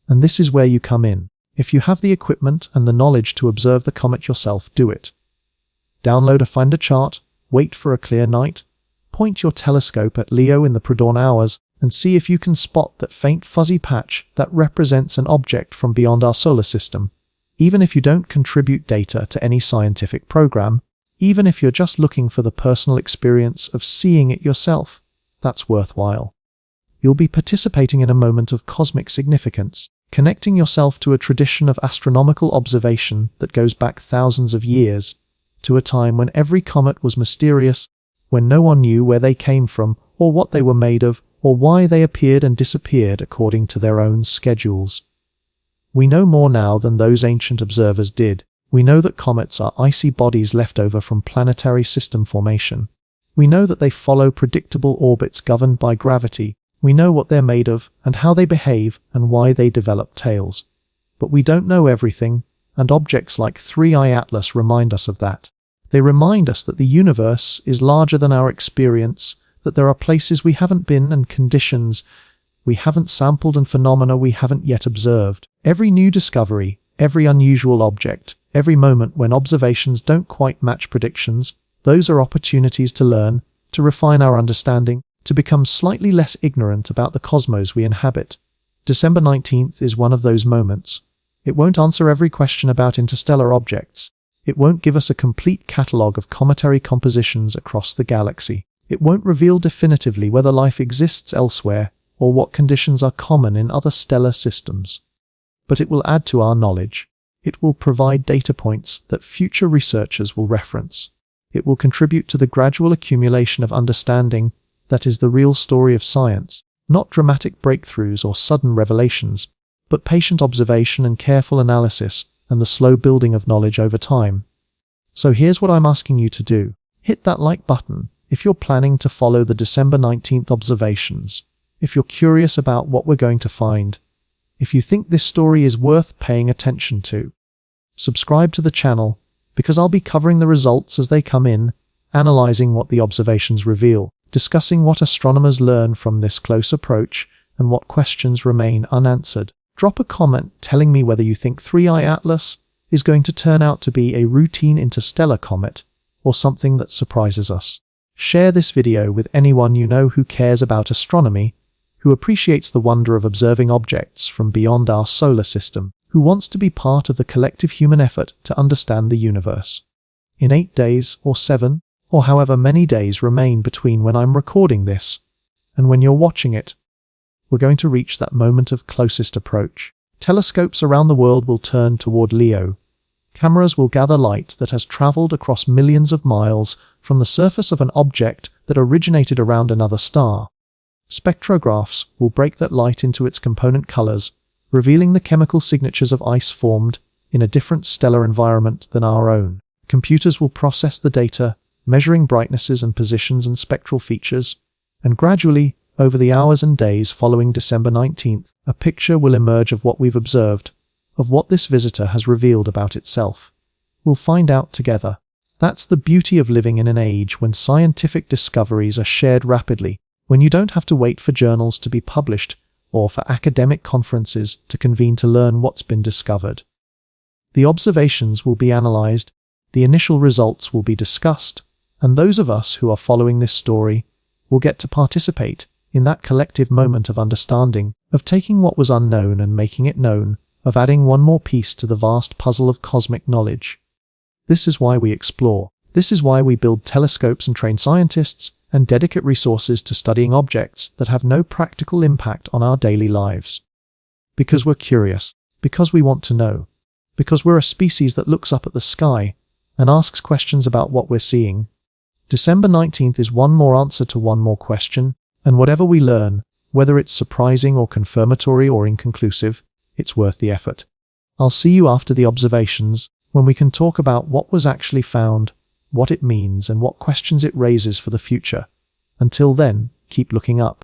And this is where you come in. If you have the equipment and the knowledge to observe the comet yourself, do it. Download a finder chart, wait for a clear night, point your telescope at Leo in the pre-dawn hours, and see if you can spot that faint fuzzy patch that represents an object from beyond our solar system. Even if you don't contribute data to any scientific program, even if you're just looking for the personal experience of seeing it yourself, that's worthwhile. You'll be participating in a moment of cosmic significance, connecting yourself to a tradition of astronomical observation that goes back thousands of years, to a time when every comet was mysterious, when no one knew where they came from, or what they were made of, or why they appeared and disappeared according to their own schedules. We know more now than those ancient observers did. We know that comets are icy bodies left over from planetary system formation. We know that they follow predictable orbits governed by gravity. We know what they're made of, and how they behave, and why they develop tails. But we don't know everything, and objects like 3I Atlas remind us of that. They remind us that the universe is larger than our experience, that there are places we haven't been and conditions we haven't sampled and phenomena we haven't yet observed. Every new discovery, every unusual object, every moment when observations don't quite match predictions, those are opportunities to learn, to refine our understanding, to become slightly less ignorant about the cosmos we inhabit. December 19th is one of those moments. It won't answer every question about interstellar objects. It won't give us a complete catalogue of cometary compositions across the galaxy. It won't reveal definitively whether life exists elsewhere or what conditions are common in other stellar systems. But it will add to our knowledge. It will provide data points that future researchers will reference. It will contribute to the gradual accumulation of understanding that is the real story of science, not dramatic breakthroughs or sudden revelations, but patient observation and careful analysis and the slow building of knowledge over time. So here's what I'm asking you to do. Hit that like button if you're planning to follow the December 19th observations, if you're curious about what we're going to find, if you think this story is worth paying attention to. Subscribe to the channel, because I'll be covering the results as they come in, analyzing what the observations reveal, discussing what astronomers learn from this close approach, and what questions remain unanswered. Drop a comment telling me whether you think 3I Atlas is going to turn out to be a routine interstellar comet, or something that surprises us. Share this video with anyone you know who cares about astronomy, who appreciates the wonder of observing objects from beyond our solar system, who wants to be part of the collective human effort to understand the universe. In 8 days, or 7, or however many days remain between when I'm recording this and when you're watching it, we're going to reach that moment of closest approach. Telescopes around the world will turn toward Leo. Cameras will gather light that has traveled across millions of miles from the surface of an object that originated around another star. Spectrographs will break that light into its component colors, revealing the chemical signatures of ice formed in a different stellar environment than our own. Computers will process the data, measuring brightnesses and positions and spectral features, and gradually, over the hours and days following December 19th, a picture will emerge of what we've observed, of what this visitor has revealed about itself. We'll find out together. That's the beauty of living in an age when scientific discoveries are shared rapidly, when you don't have to wait for journals to be published or for academic conferences to convene to learn what's been discovered. The observations will be analyzed, the initial results will be discussed, and those of us who are following this story will get to participate in that collective moment of understanding, of taking what was unknown and making it known, of adding one more piece to the vast puzzle of cosmic knowledge. This is why we explore. This is why we build telescopes and train scientists and dedicate resources to studying objects that have no practical impact on our daily lives. Because we're curious. Because we want to know. Because we're a species that looks up at the sky and asks questions about what we're seeing. December 19th is one more answer to one more question, and whatever we learn, whether it's surprising or confirmatory or inconclusive, it's worth the effort. I'll see you after the observations, when we can talk about what was actually found, what it means, and what questions it raises for the future. Until then, keep looking up.